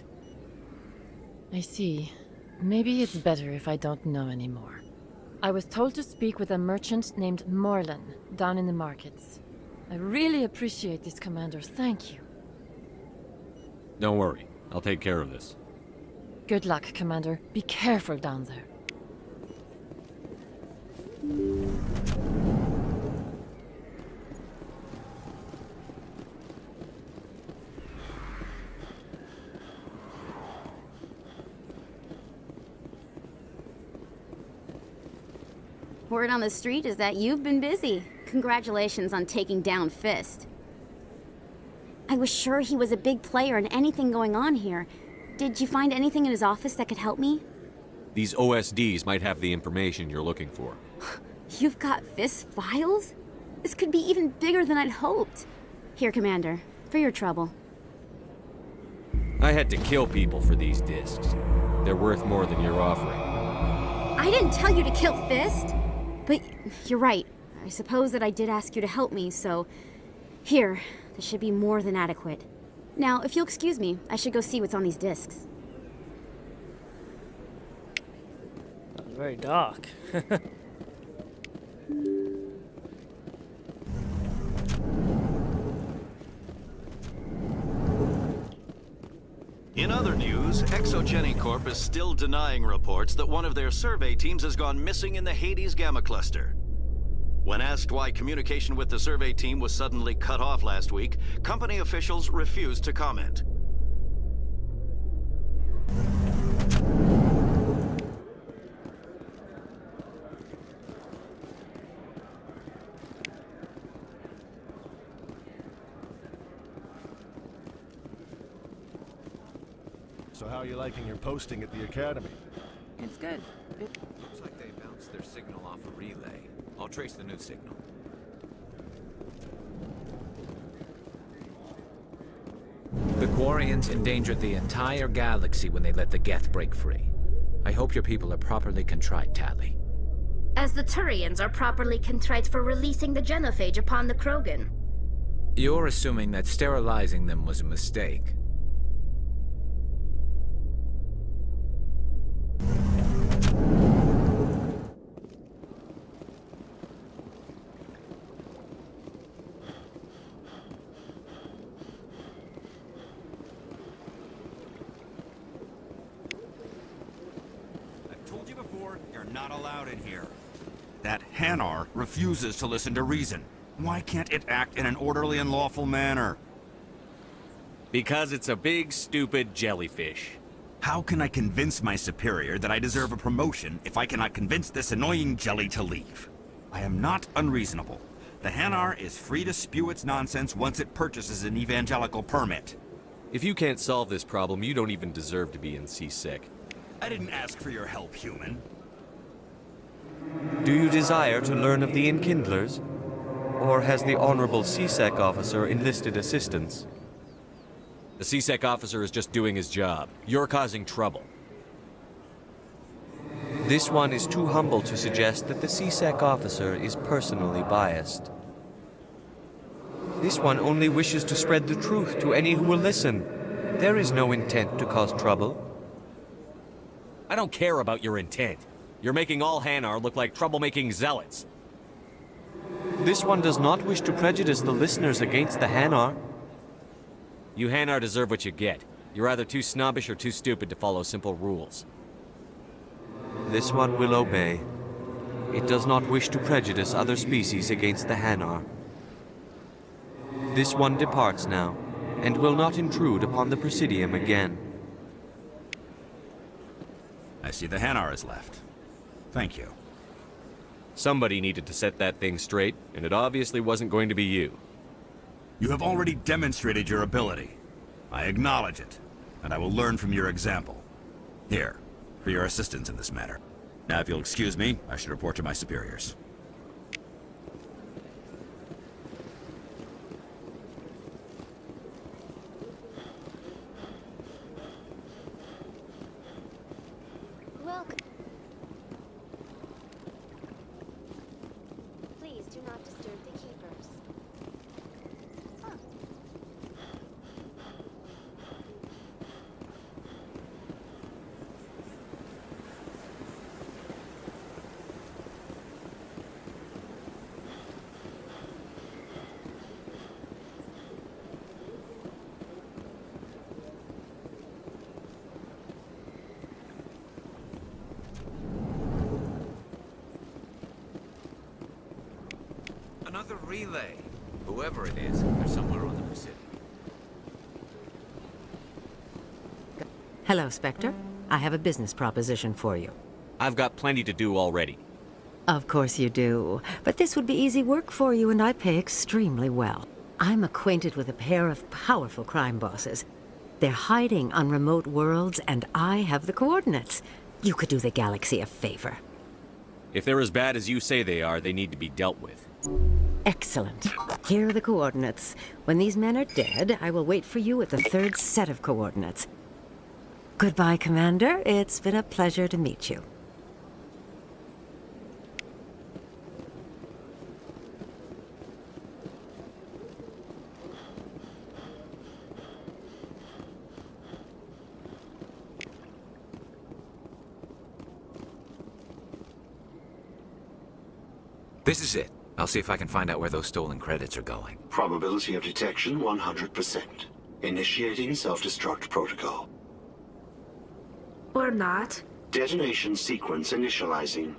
I see. Maybe it's better if I don't know anymore. I was told to speak with a merchant named Morlan down in the markets. I really appreciate this, Commander. Thank you. Don't worry. I'll take care of this. Good luck, Commander. Be careful down there. Word on the street is that you've been busy. Congratulations on taking down Fist. I was sure he was a big player in anything going on here. Did you find anything in his office that could help me? These OSDs might have the information you're looking for. You've got Fist files? This could be even bigger than I'd hoped. Here, Commander, for your trouble. I had to kill people for these discs. They're worth more than you're offering. I didn't tell you to kill Fist. But you're right. I suppose that I did ask you to help me, so... Here, this should be more than adequate. Now, if you'll excuse me, I should go see what's on these discs. That was very dark. In other news, Exogeny Corp is still denying reports that one of their survey teams has gone missing in the Hades Gamma Cluster. When asked why communication with the survey team was suddenly cut off last week, company officials refused to comment. So how are you liking your posting at the Academy? It's good. Looks like they bounced their signal off a relay. I'll trace the new signal. The Quarians endangered the entire galaxy when they let the Geth break free. I hope your people are properly contrite, Tali. As the Turians are properly contrite for releasing the genophage upon the Krogan. You're assuming that sterilizing them was a mistake. Not allowed in here. That Hanar refuses to listen to reason. Why can't it act in an orderly and lawful manner? Because it's a big, stupid jellyfish. How can I convince my superior that I deserve a promotion if I cannot convince this annoying jelly to leave? I am not unreasonable. The Hanar is free to spew its nonsense once it purchases an evangelical permit. If you can't solve this problem, you don't even deserve to be in C-Sec. I didn't ask for your help, human. Do you desire to learn of the Enkindlers? Or has the Honorable CSEC officer enlisted assistance? The CSEC officer is just doing his job. You're causing trouble. This one is too humble to suggest that the CSEC officer is personally biased. This one only wishes to spread the truth to any who will listen. There is no intent to cause trouble. I don't care about your intent. You're making all Hanar look like troublemaking zealots. This one does not wish to prejudice the listeners against the Hanar. You Hanar deserve what you get. You're either too snobbish or too stupid to follow simple rules. This one will obey. It does not wish to prejudice other species against the Hanar. This one departs now, and will not intrude upon the Presidium again. I see the Hanar is left. Thank you. Somebody needed to set that thing straight, and it obviously wasn't going to be you. You have already demonstrated your ability. I acknowledge it, and I will learn from your example. Here, for your assistance in this matter. Now, if you'll excuse me, I should report to my superiors. Welcome. Please do not disturb the keepers. Another relay. Whoever it is, they're somewhere on the Pacific. Hello, Spectre. I have a business proposition for you. I've got plenty to do already. Of course you do. But this would be easy work for you, and I pay extremely well. I'm acquainted with a pair of powerful crime bosses. They're hiding on remote worlds, and I have the coordinates. You could do the galaxy a favor. If they're as bad as you say they are, they need to be dealt with. Excellent. Here are the coordinates. When these men are dead, I will wait for you at the third set of coordinates. Goodbye, Commander. It's been a pleasure to meet you. This is it. I'll see if I can find out where those stolen credits are going. Probability of detection 100%. Initiating self-destruct protocol. Or not. Detonation sequence initializing.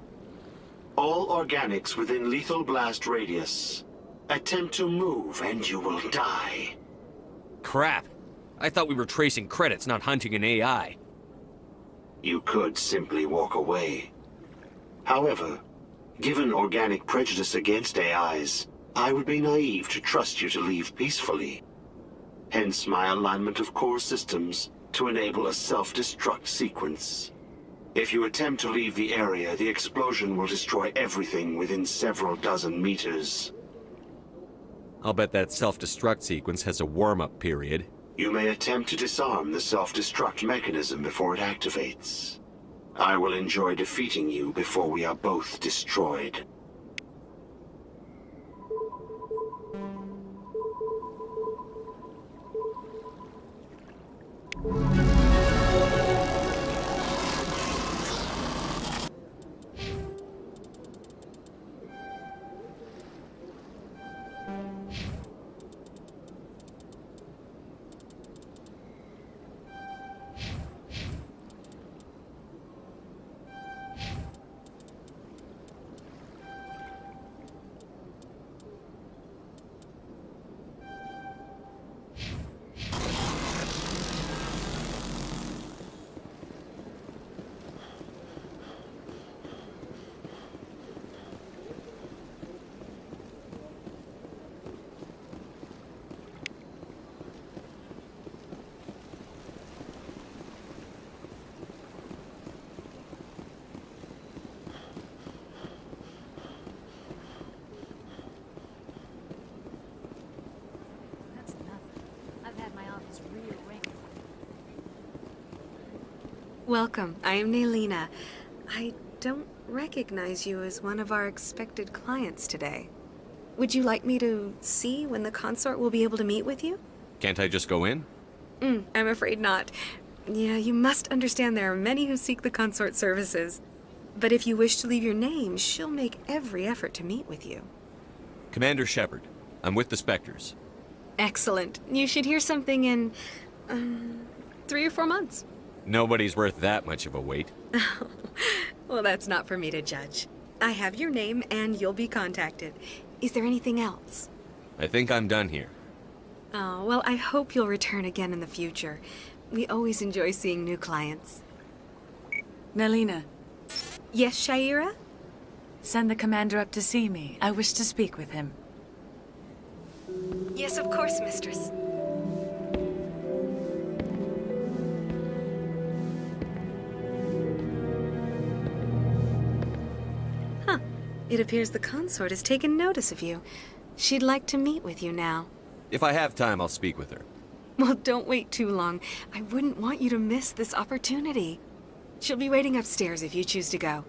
All organics within lethal blast radius. Attempt to move and you will die. Crap! I thought we were tracing credits, not hunting an AI. You could simply walk away. However, given organic prejudice against AIs, I would be naive to trust you to leave peacefully. Hence my alignment of core systems to enable a self-destruct sequence. If you attempt to leave the area, the explosion will destroy everything within several dozen meters. I'll bet that self-destruct sequence has a warm-up period. You may attempt to disarm the self-destruct mechanism before it activates. I will enjoy defeating you before we are both destroyed. Welcome. I am Naylina. I don't recognize you as one of our expected clients today. Would you like me to see when the consort will be able to meet with you? Can't I just go in? I'm afraid not. Yeah, you must understand there are many who seek the consort services. But if you wish to leave your name, she'll make every effort to meet with you. Commander Shepard, I'm with the Spectres. Excellent. You should hear something in, 3 or 4 months. Nobody's worth that much of a wait. Well, that's not for me to judge. I have your name and you'll be contacted. Is there anything else? I think I'm done here. Oh, well, I hope you'll return again in the future. We always enjoy seeing new clients. Naylina. Yes, Shaira? Send the commander up to see me. I wish to speak with him. Yes, of course, mistress. Huh. It appears the consort has taken notice of you. She'd like to meet with you now. If I have time, I'll speak with her. Well, don't wait too long. I wouldn't want you to miss this opportunity. She'll be waiting upstairs if you choose to go.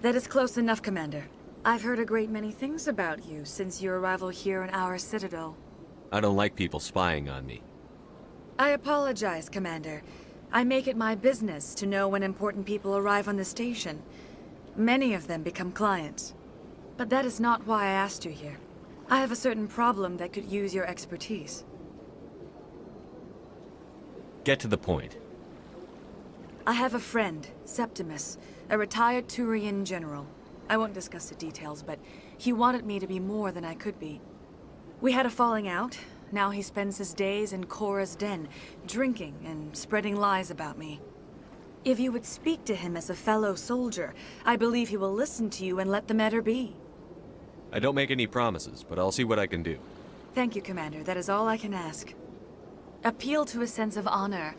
That is close enough, Commander. I've heard a great many things about you since your arrival here in our Citadel. I don't like people spying on me. I apologize, Commander. I make it my business to know when important people arrive on the station. Many of them become clients. But that is not why I asked you here. I have a certain problem that could use your expertise. Get to the point. I have a friend, Septimus, a retired Turian general. I won't discuss the details, but he wanted me to be more than I could be. We had a falling out. Now he spends his days in Korra's den, drinking and spreading lies about me. If you would speak to him as a fellow soldier, I believe he will listen to you and let the matter be. I don't make any promises, but I'll see what I can do. Thank you, Commander. That is all I can ask. Appeal to his sense of honor.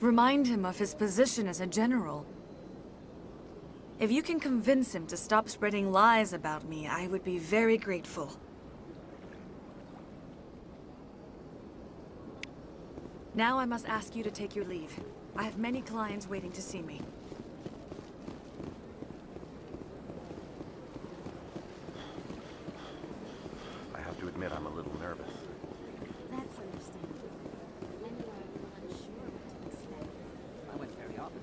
Remind him of his position as a general. If you can convince him to stop spreading lies about me, I would be very grateful. Now I must ask you to take your leave. I have many clients waiting to see me. I have to admit, I'm a little nervous. That's understandable. I knew I was unsure what to expect. I went very often.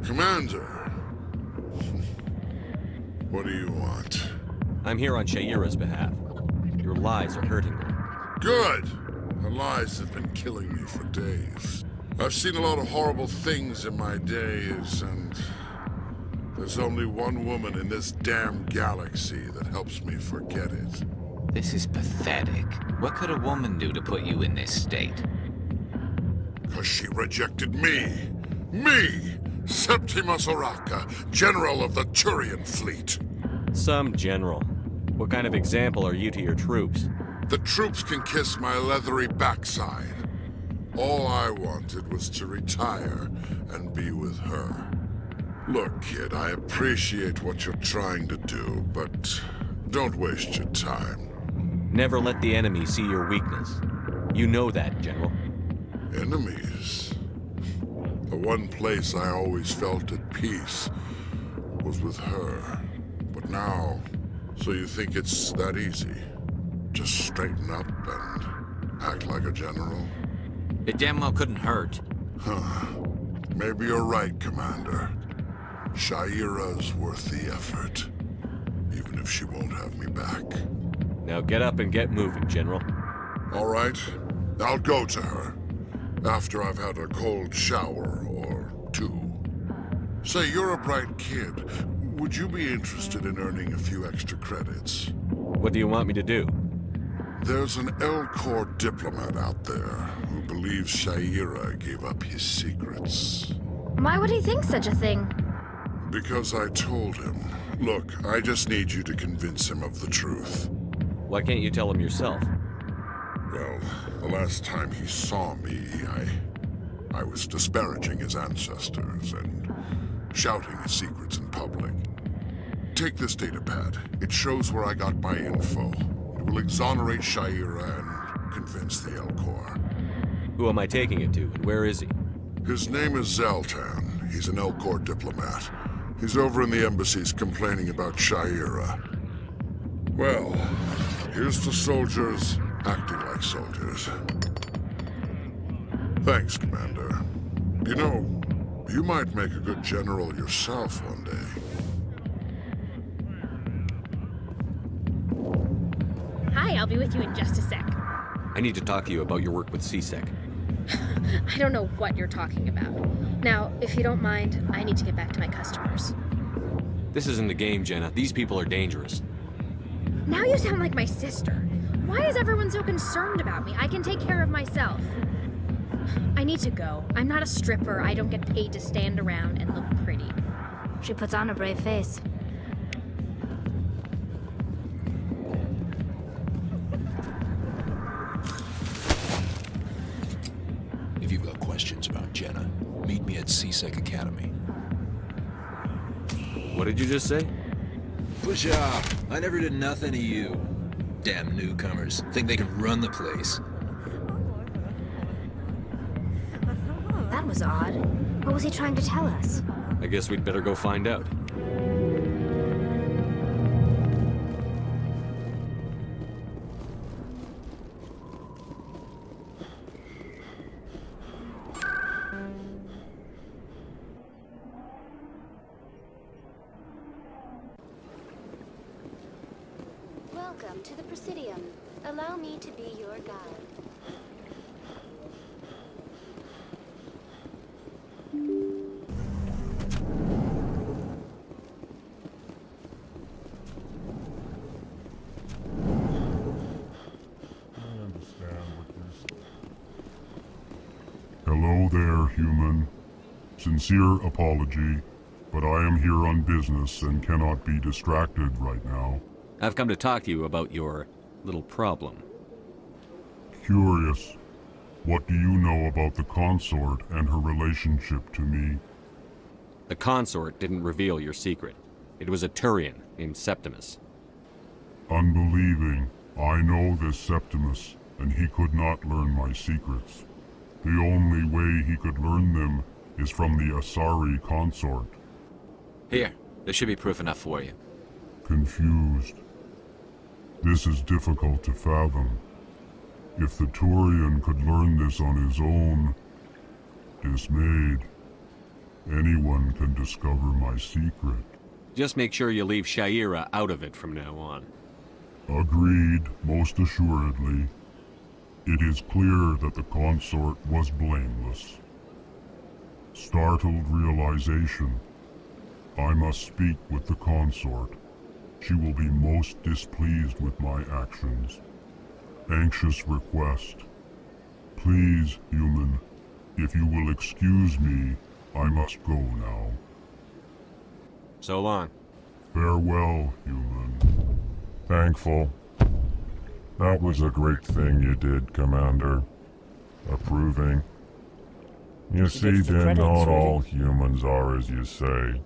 Commander! What do you want? I'm here on Shaira's behalf. Your lies are hurting her. Good! Her lies have been killing me for days. I've seen a lot of horrible things in my days, and there's only one woman in this damn galaxy that helps me forget it. This is pathetic. What could a woman do to put you in this state? 'Cause she rejected me! Me! Septimus Oraka, General of the Turian Fleet. Some general. What kind of example are you to your troops? The troops can kiss my leathery backside. All I wanted was to retire and be with her. Look, kid, I appreciate what you're trying to do, but don't waste your time. Never let the enemy see your weakness. You know that, General. Enemies? The one place I always felt at peace was with her. But now, so you think it's that easy? Just straighten up and act like a general? It damn well couldn't hurt. Huh. Maybe you're right, Commander. Shaira's worth the effort. Even if she won't have me back. Now get up and get moving, General. All right. I'll go to her. After I've had a cold shower or two. Say, you're a bright kid. Would you be interested in earning a few extra credits? What do you want me to do? There's an L-Corps diplomat out there who believes Shaira gave up his secrets. Why would he think such a thing? Because I told him. Look, I just need you to convince him of the truth. Why can't you tell him yourself? Well, the last time he saw me, I was disparaging his ancestors and shouting his secrets in public. Take this datapad. It shows where I got my info. It will exonerate Shaira and convince the L-Corps. Who am I taking it to, and where is he? His name is Zaltan. He's an L-Corps diplomat. He's over in the embassies complaining about Shaira. Well, here's to soldiers acting like soldiers. Thanks, Commander. You know, you might make a good general yourself one day. Hi, I'll be with you in just a sec. I need to talk to you about your work with CSEC. I don't know what you're talking about. Now, if you don't mind, I need to get back to my customers. This isn't a game, Jenna. These people are dangerous. Now you sound like my sister. Why is everyone so concerned about me? I can take care of myself. I need to go. I'm not a stripper. I don't get paid to stand around and look pretty. She puts on a brave face. If you've got questions about Jenna, meet me at CSEC Academy. What did you just say? Push off. I never did nothing to you. Damn newcomers. Think they can run the place. That was odd. What was he trying to tell us? I guess we'd better go find out. Welcome to the Presidium. Allow me to be your guide. Hello there, human. Sincere apology, but I am here on business and cannot be distracted right now. I've come to talk to you about your little problem. Curious. What do you know about the consort and her relationship to me? The consort didn't reveal your secret. It was a Turian named Septimus. Unbelieving. I know this Septimus, and he could not learn my secrets. The only way he could learn them is from the Asari consort. Here, there should be proof enough for you. Confused. This is difficult to fathom. If the Turian could learn this on his own, dismayed, anyone can discover my secret. Just make sure you leave Shaira out of it from now on. Agreed, most assuredly. It is clear that the consort was blameless. Startled realization. I must speak with the consort. She will be most displeased with my actions. Anxious request. Please, human, if you will excuse me, I must go now. So long. Farewell, human. Thankful. That was a great thing you did, Commander. Approving. You see, then not all humans are as you say.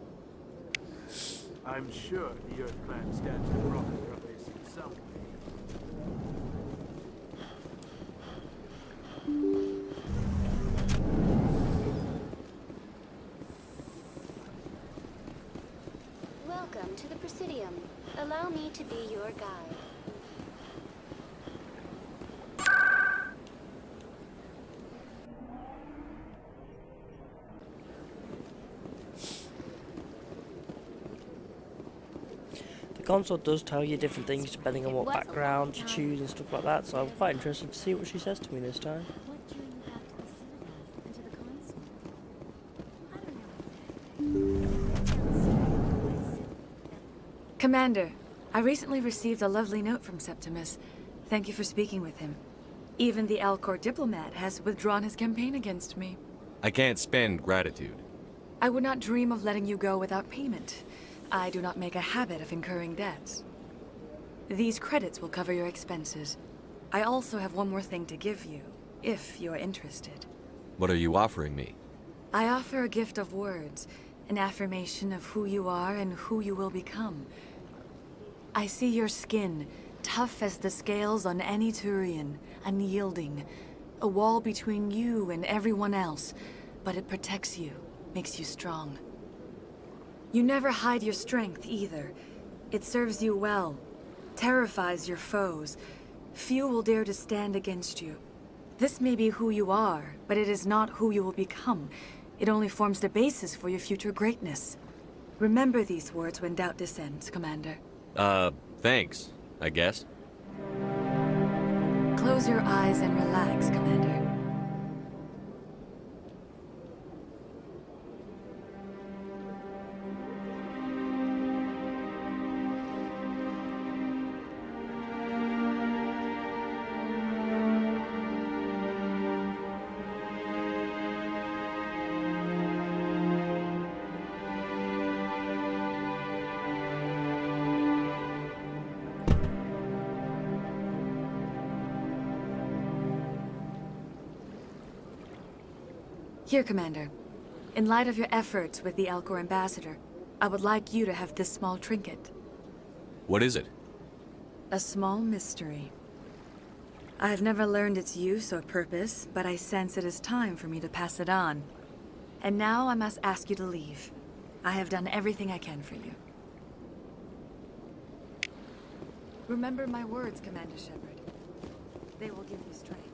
I'm sure the Earth Clan stands to profit from this in some way. Welcome to the Presidium. Allow me to be your guide. The console does tell you different things depending on what background you choose and stuff like that, so I'm quite interested to see what she says to me this time. What drew you back to the Citadel and to the console? I don't know exactly. It sounds strange. Commander, I recently received a lovely note from Septimus. Thank you for speaking with him. Even the Alcor diplomat has withdrawn his campaign against me. I can't spend gratitude. I would not dream of letting you go without payment. I do not make a habit of incurring debts. These credits will cover your expenses. I also have one more thing to give you, if you are interested. What are you offering me? I offer a gift of words, an affirmation of who you are and who you will become. I see your skin, tough as the scales on any Turian, unyielding. A wall between you and everyone else, but it protects you, makes you strong. You never hide your strength either. It serves you well, terrifies your foes. Few will dare to stand against you. This may be who you are, but it is not who you will become. It only forms the basis for your future greatness. Remember these words when doubt descends, Commander. Thanks, I guess. Close your eyes and relax, Commander. Here, Commander. In light of your efforts with the Alcor ambassador, I would like you to have this small trinket. What is it? A small mystery. I have never learned its use or purpose, but I sense it is time for me to pass it on. And now I must ask you to leave. I have done everything I can for you. Remember my words, Commander Shepard. They will give you strength.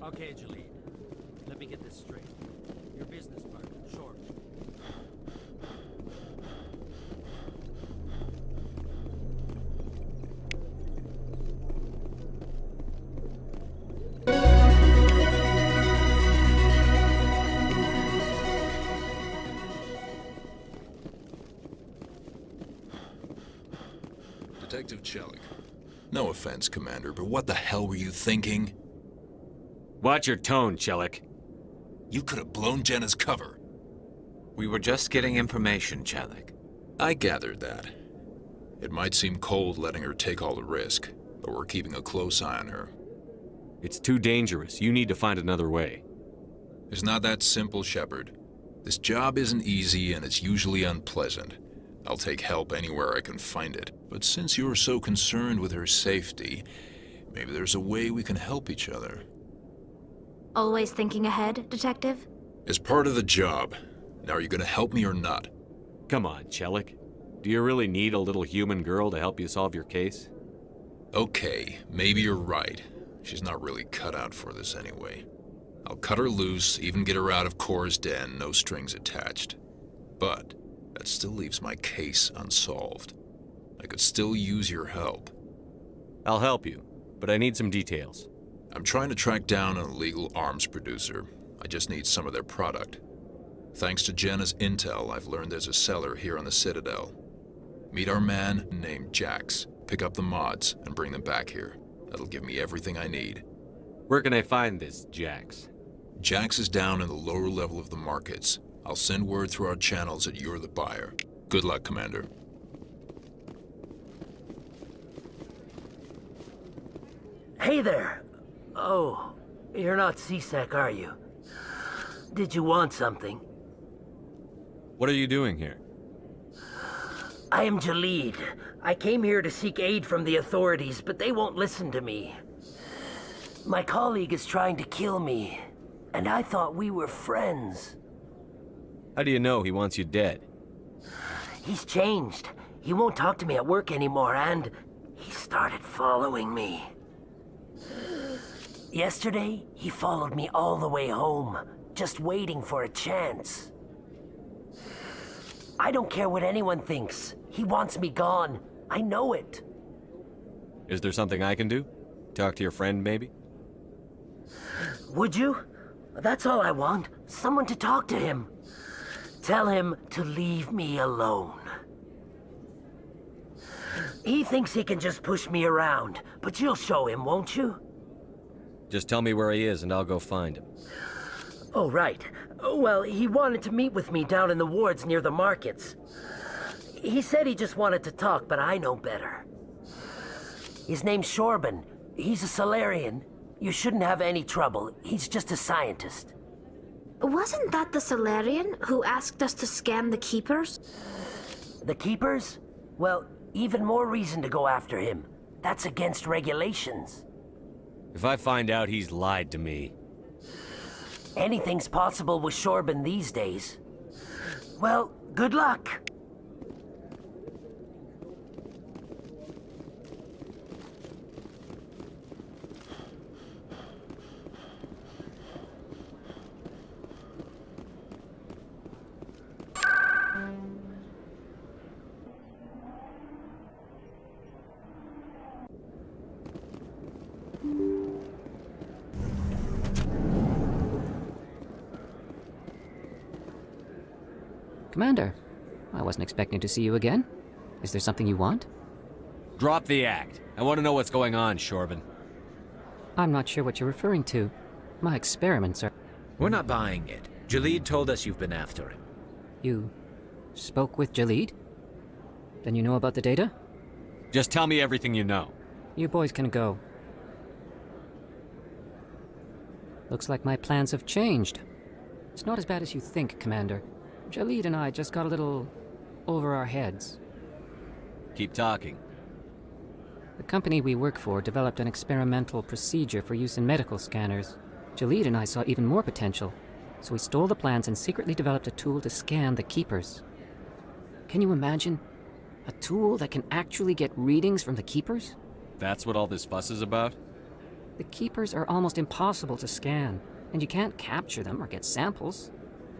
Okay, Jalene. Let me get this straight. Your business partner, sure. Detective Chelik. No offense, Commander, but what the hell were you thinking? Watch your tone, Chelik. You could have blown Jenna's cover. We were just getting information, Chelik. I gathered that. It might seem cold letting her take all the risk, but we're keeping a close eye on her. It's too dangerous. You need to find another way. It's not that simple, Shepard. This job isn't easy and it's usually unpleasant. I'll take help anywhere I can find it. But since you're so concerned with her safety, maybe there's a way we can help each other. Always thinking ahead, Detective? It's part of the job. Now, are you gonna help me or not? Come on, Chelik. Do you really need a little human girl to help you solve your case? Okay, maybe you're right. She's not really cut out for this anyway. I'll cut her loose, even get her out of Cora's den, no strings attached. But that still leaves my case unsolved. I could still use your help. I'll help you, but I need some details. I'm trying to track down an illegal arms producer. I just need some of their product. Thanks to Jenna's intel, I've learned there's a seller here on the Citadel. Meet our man named Jax. Pick up the mods and bring them back here. That'll give me everything I need. Where can I find this Jax? Jax is down in the lower level of the markets. I'll send word through our channels that you're the buyer. Good luck, Commander. Hey there. Oh, you're not C-Sec, are you? Did you want something? What are you doing here? I am Jalid. I came here to seek aid from the authorities, but they won't listen to me. My colleague is trying to kill me, and I thought we were friends. How do you know he wants you dead? He's changed. He won't talk to me at work anymore, and he started following me. Yesterday, he followed me all the way home, just waiting for a chance. I don't care what anyone thinks. He wants me gone. I know it. Is there something I can do? Talk to your friend, maybe? Would you? That's all I want. Someone to talk to him. Tell him to leave me alone. He thinks he can just push me around, but you'll show him, won't you? Just tell me where he is and I'll go find him. Oh, right. Well, he wanted to meet with me down in the wards near the markets. He said he just wanted to talk, but I know better. His name's Shorban. He's a Solarian. You shouldn't have any trouble. He's just a scientist. Wasn't that the Solarian who asked us to scan the Keepers? The Keepers? Well, even more reason to go after him. That's against regulations. If I find out he's lied to me... Anything's possible with Shorban these days. Well, good luck. Commander, I wasn't expecting to see you again. Is there something you want? Drop the act. I want to know what's going on, Shorban. I'm not sure what you're referring to. My experiments are... We're not buying it. Jalid told us you've been after him. You spoke with Jalid? Then you know about the data? Just tell me everything you know. You boys can go. Looks like my plans have changed. It's not as bad as you think, Commander. Jalid and I just got a little over our heads. Keep talking. The company we work for developed an experimental procedure for use in medical scanners. Jalid and I saw even more potential, so we stole the plans and secretly developed a tool to scan the Keepers. Can you imagine? A tool that can actually get readings from the Keepers? That's what all this fuss is about? The Keepers are almost impossible to scan, and you can't capture them or get samples.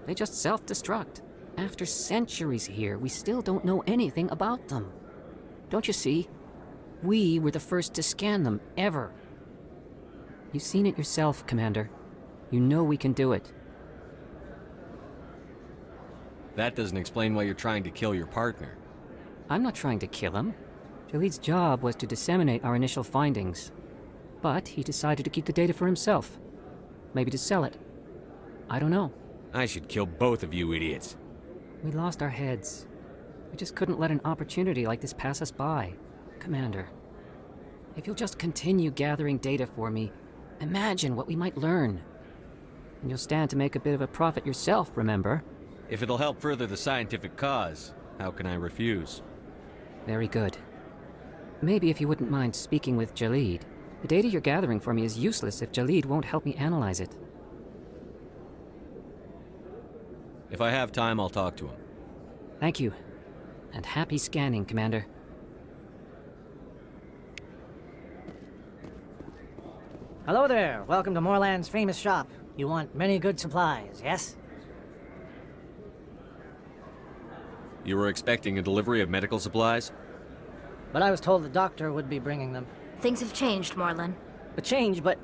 They just self-destruct. After centuries here, we still don't know anything about them. Don't you see? We were the first to scan them, ever. You've seen it yourself, Commander. You know we can do it. That doesn't explain why you're trying to kill your partner. I'm not trying to kill him. Jalid's job was to disseminate our initial findings. But he decided to keep the data for himself. Maybe to sell it. I don't know. I should kill both of you idiots. We lost our heads. We just couldn't let an opportunity like this pass us by. Commander, if you'll just continue gathering data for me, imagine what we might learn. And you'll stand to make a bit of a profit yourself, remember? If it'll help further the scientific cause, how can I refuse? Very good. Maybe if you wouldn't mind speaking with Jalid. The data you're gathering for me is useless if Jalid won't help me analyze it. If I have time, I'll talk to him. Thank you. And happy scanning, Commander. Hello there. Welcome to Moorland's famous shop. You want many good supplies, yes? You were expecting a delivery of medical supplies? But I was told the doctor would be bringing them. Things have changed, Moorland. A change, but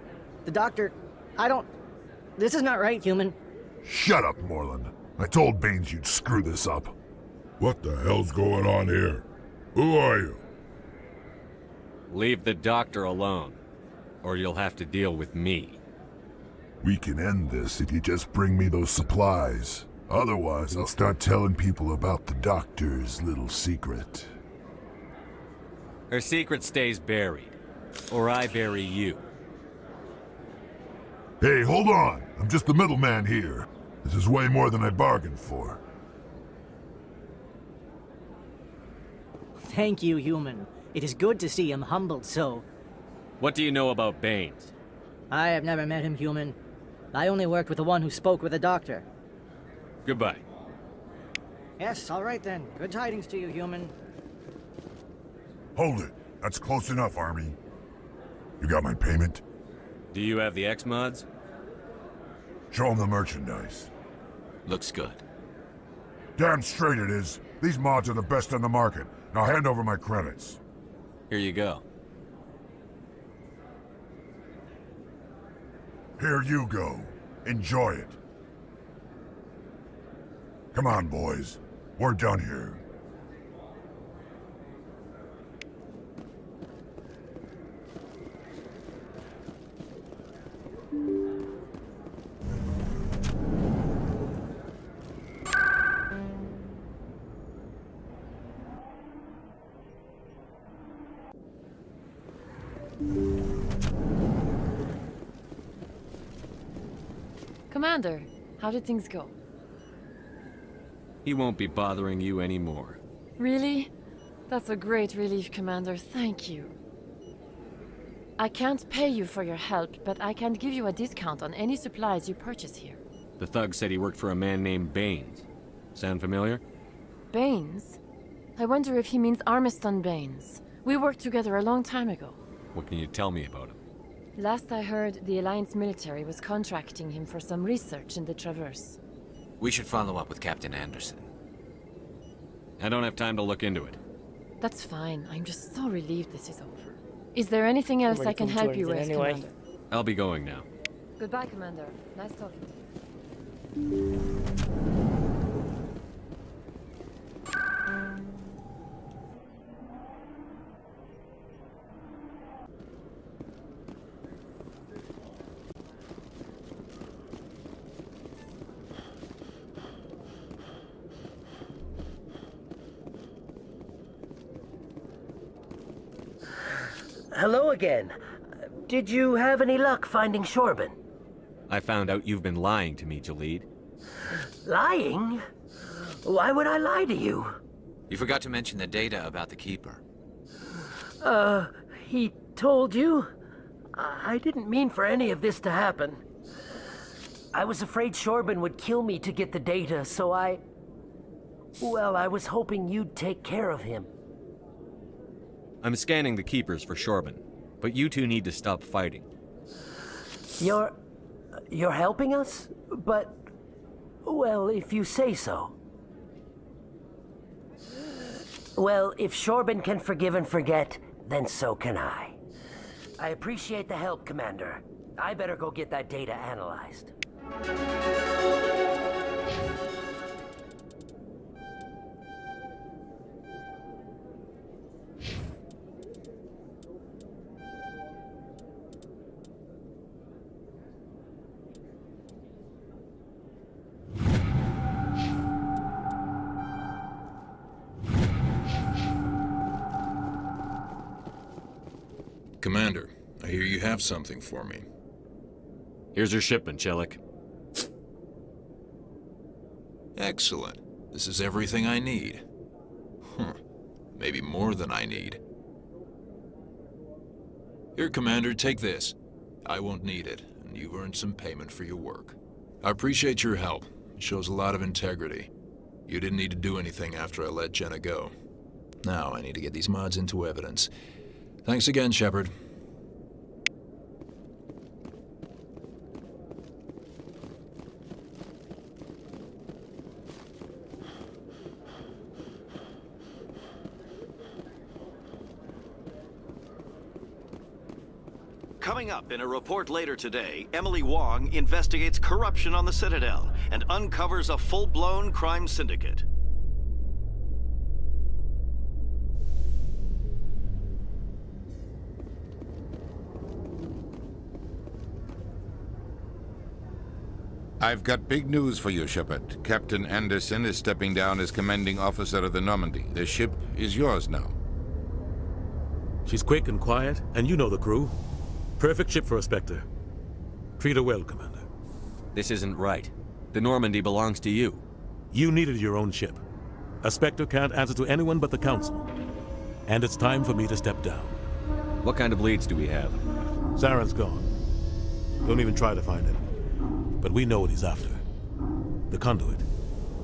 the doctor... This is not right, human. Shut up, Moorland. I told Baines you'd screw this up. What the hell's going on here? Who are you? Leave the doctor alone, or you'll have to deal with me. We can end this if you just bring me those supplies. Otherwise, I'll start telling people about the doctor's little secret. Her secret stays buried, or I bury you. Hey, hold on! I'm just the middleman here. This is way more than I bargained for. Thank you, human. It is good to see him humbled so. What do you know about Baines? I have never met him, human. I only worked with the one who spoke with the doctor. Goodbye. Yes, all right then. Good tidings to you, human. Hold it. That's close enough, Army. You got my payment? Do you have the X-Mods? Show them the merchandise. Looks good. Damn straight it is. These mods are the best on the market. Now hand over my credits. Here you go. Here you go. Enjoy it. Come on, boys. We're done here. Commander, how did things go? He won't be bothering you anymore. Really? That's a great relief, Commander. Thank you. I can't pay you for your help, but I can give you a discount on any supplies you purchase here. The thug said he worked for a man named Baines. Sound familiar? Baines? I wonder if he means Armiston Baines. We worked together a long time ago. What can you tell me about him? Last I heard, the Alliance military was contracting him for some research in the Traverse. We should follow up with Captain Anderson. I don't have time to look into it. That's fine. I'm just so relieved this is over. Is there anything else I can help you with, Commander? I'll be going now. Goodbye, Commander. Nice talking to you. Hello again. Did you have any luck finding Shorban? I found out you've been lying to me, Jalid. Lying? Why would I lie to you? You forgot to mention the data about the Keeper. He told you? I didn't mean for any of this to happen. I was afraid Shorban would kill me to get the data, so well, I was hoping you'd take care of him. I'm scanning the Keepers for Shorban, but you two need to stop fighting. You're helping us? But, well, if you say so. Well, if Shorban can forgive and forget, then so can I. I appreciate the help, Commander. I better go get that data analyzed. Commander, I hear you have something for me. Here's your shipment, Chelik. Excellent. This is everything I need. Maybe more than I need. Here, Commander, take this. I won't need it, and you've earned some payment for your work. I appreciate your help. It shows a lot of integrity. You didn't need to do anything after I let Jenna go. Now I need to get these mods into evidence. Thanks again, Shepard. Coming up in a report later today, Emily Wong investigates corruption on the Citadel and uncovers a full-blown crime syndicate. I've got big news for you, Shepard. Captain Anderson is stepping down as commanding officer of the Normandy. The ship is yours now. She's quick and quiet, and you know the crew. Perfect ship for a Spectre. Treat her well, Commander. This isn't right. The Normandy belongs to you. You needed your own ship. A Spectre can't answer to anyone but the Council. And it's time for me to step down. What kind of leads do we have? Saren's gone. Don't even try to find him. But we know what he's after. The conduit.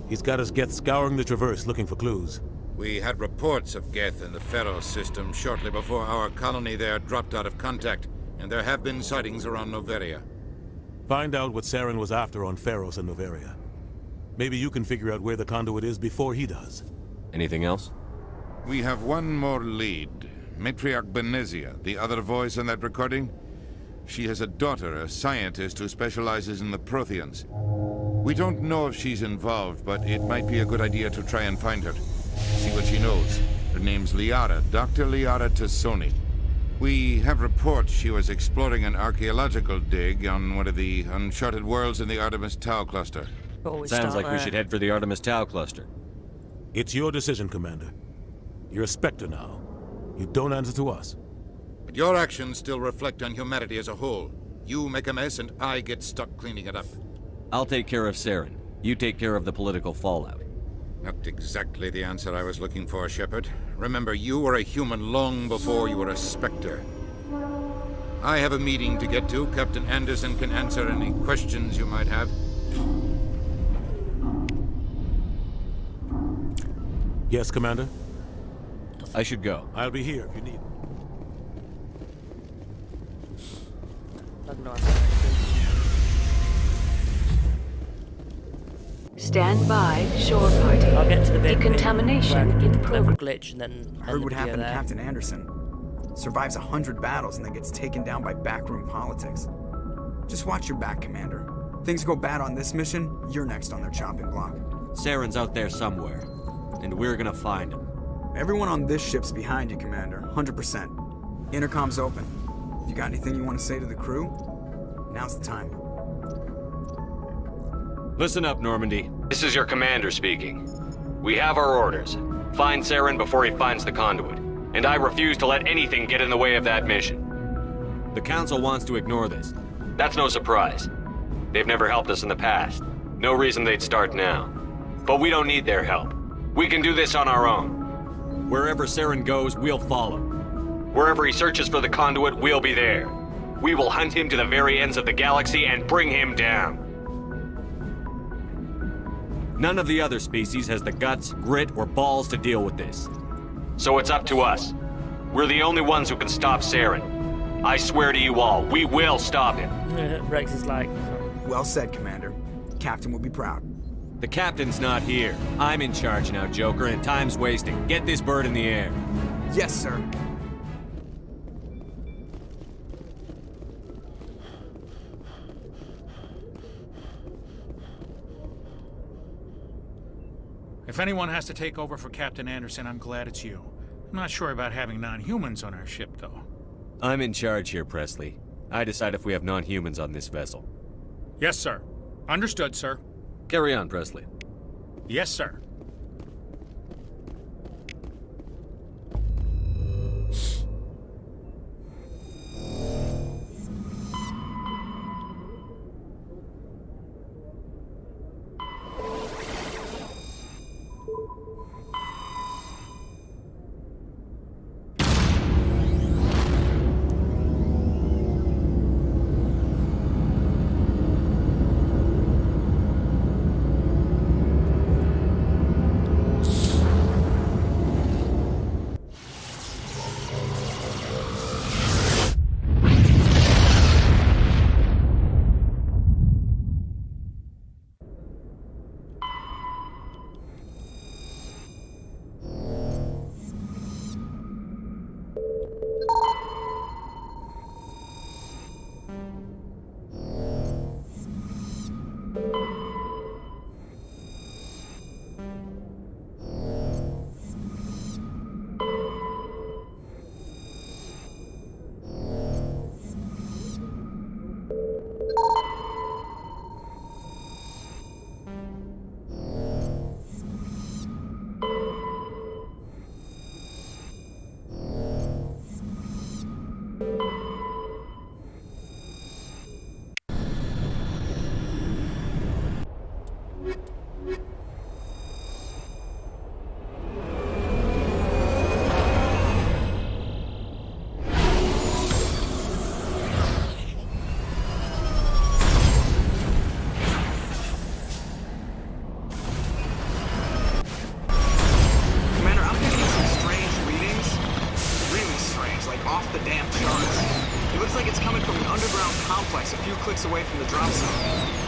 He's got us Geth scouring the Traverse looking for clues. We had reports of Geth in the Pharos system shortly before our colony there dropped out of contact, and there have been sightings around Noveria. Find out what Saren was after on Pharos and Noveria. Maybe you can figure out where the conduit is before he does. Anything else? We have one more lead. Matriarch Benezia, the other voice in that recording. She has a daughter, a scientist who specializes in the Protheans. We don't know if she's involved, but it might be a good idea to try and find her. See what she knows. Her name's Liara, Dr. Liara Tassoni. We have reports she was exploring an archaeological dig on one of the uncharted worlds in the Artemis Tau cluster. Sounds like we should head for the Artemis Tau cluster. It's your decision, Commander. You're a Spectre now. You don't answer to us. But your actions still reflect on humanity as a whole. You make a mess and I get stuck cleaning it up. I'll take care of Saren. You take care of the political fallout. Not exactly the answer I was looking for, Shepard. Remember, you were a human long before you were a Spectre. I have a meeting to get to. Captain Anderson can answer any questions you might have. Yes, Commander? I should go. I'll be here if you need me. Stand by, shore party. I'll get to the bit Decontamination in progress. Glitch and then heard what happened to Captain Anderson. Survives 100 battles and then gets taken down by backroom politics. Just watch your back, Commander. Things go bad on this mission, you're next on their chopping block. Saren's out there somewhere, and we're gonna find him. Everyone on this ship's behind you, Commander. 100%. Intercom's open. If you got anything you want to say to the crew, now's the time. Listen up, Normandy. This is your commander speaking. We have our orders. Find Saren before he finds the conduit. And I refuse to let anything get in the way of that mission. The Council wants to ignore this. That's no surprise. They've never helped us in the past. No reason they'd start now. But we don't need their help. We can do this on our own. Wherever Saren goes, we'll follow. Wherever he searches for the conduit, we'll be there. We will hunt him to the very ends of the galaxy and bring him down. None of the other species has the guts, grit, or balls to deal with this. So it's up to us. We're the only ones who can stop Saren. I swear to you all, we will stop him. Rex is like... Well said, Commander. Captain will be proud. The captain's not here. I'm in charge now, Joker, and time's wasting. Get this bird in the air. Yes, sir. If anyone has to take over for Captain Anderson, I'm glad it's you. I'm not sure about having non-humans on our ship, though. I'm in charge here, Presley. I decide if we have non-humans on this vessel. Yes, sir. Understood, sir. Carry on, Presley. Yes, sir. off the damn charts. It looks like it's coming from an underground complex a few clicks away from the drop zone.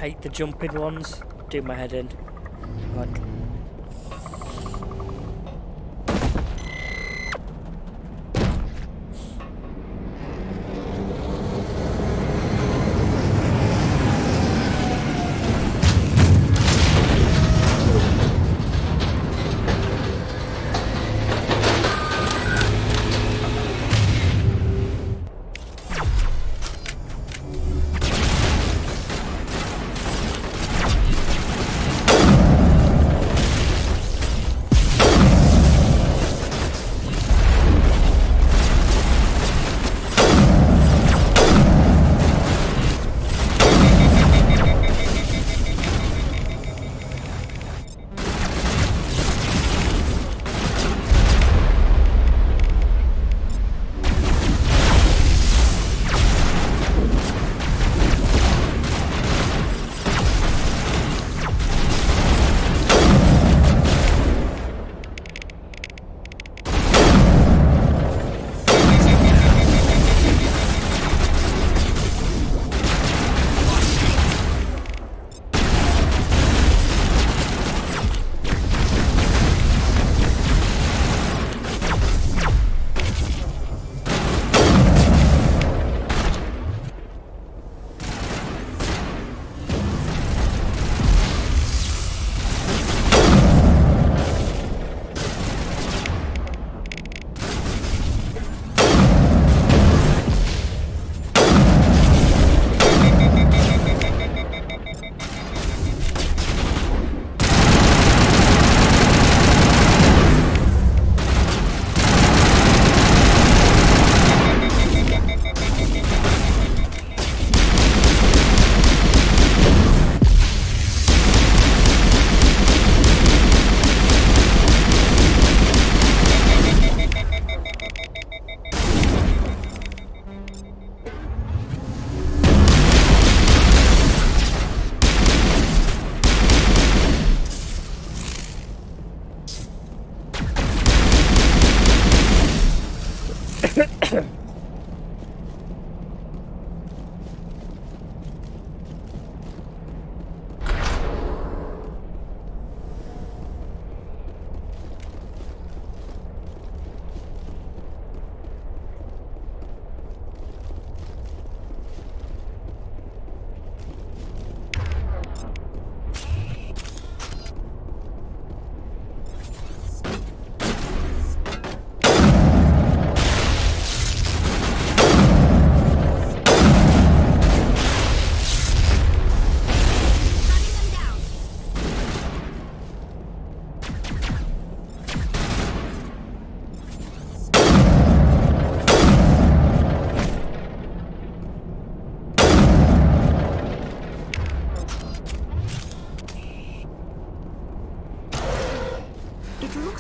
hate the jumping ones. Do my head in. Like.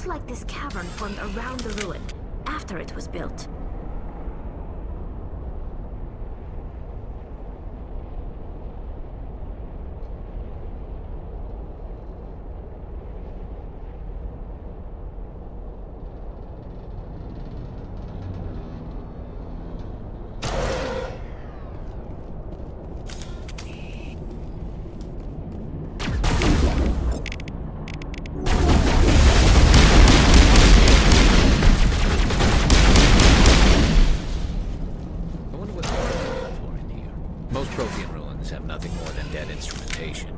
like this cavern formed around the ruin, after it was built. Most Prothean ruins have nothing more than dead instrumentation.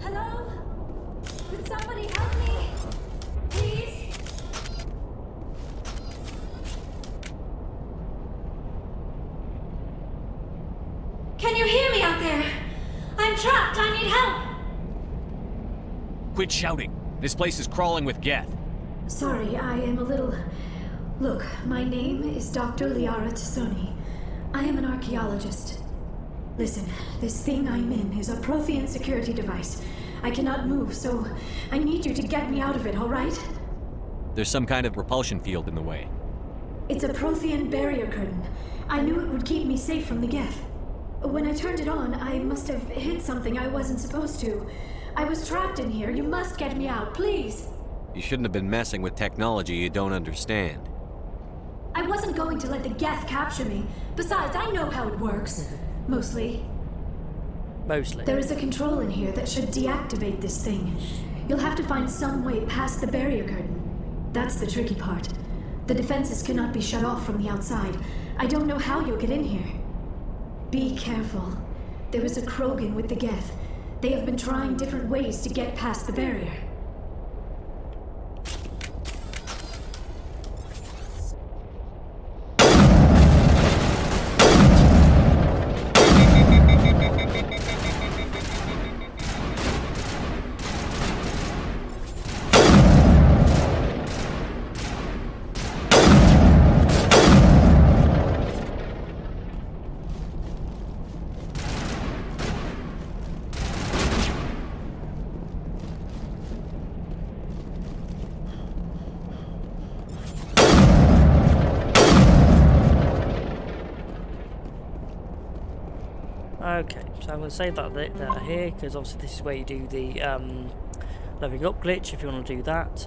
Hello? Could somebody help me? Please? Can you hear me out there? I'm trapped. I need help. Quit shouting. This place is crawling with Geth. Sorry, I am a little... Look, my name is Dr. Liara Tassoni. I am an archaeologist. Listen, this thing I'm in is a Prothean security device. I cannot move, so I need you to get me out of it, all right? There's some kind of repulsion field in the way. It's a Prothean barrier curtain. I knew it would keep me safe from the Geth. When I turned it on, I must have hit something I wasn't supposed to. I was trapped in here. You must get me out, please. You shouldn't have been messing with technology you don't understand. I wasn't going to let the Geth capture me. Besides, I know how it works. Mostly. There is a control in here that should deactivate this thing. You'll have to find some way past the barrier curtain. That's the tricky part. The defenses cannot be shut off from the outside. I don't know how you'll get in here. Be careful. There is a Krogan with the Geth. They have been trying different ways to get past the barrier. Okay, so I'm going to save that here, because obviously this is where you do the leveling up glitch if you want to do that.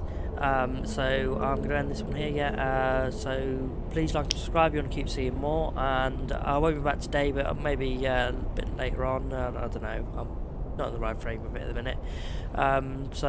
So I'm going to end this one here, yeah. So please like and subscribe if you want to keep seeing more, and I won't be back today, but maybe a bit later on. I don't know, I'm not in the right frame of it at the minute. So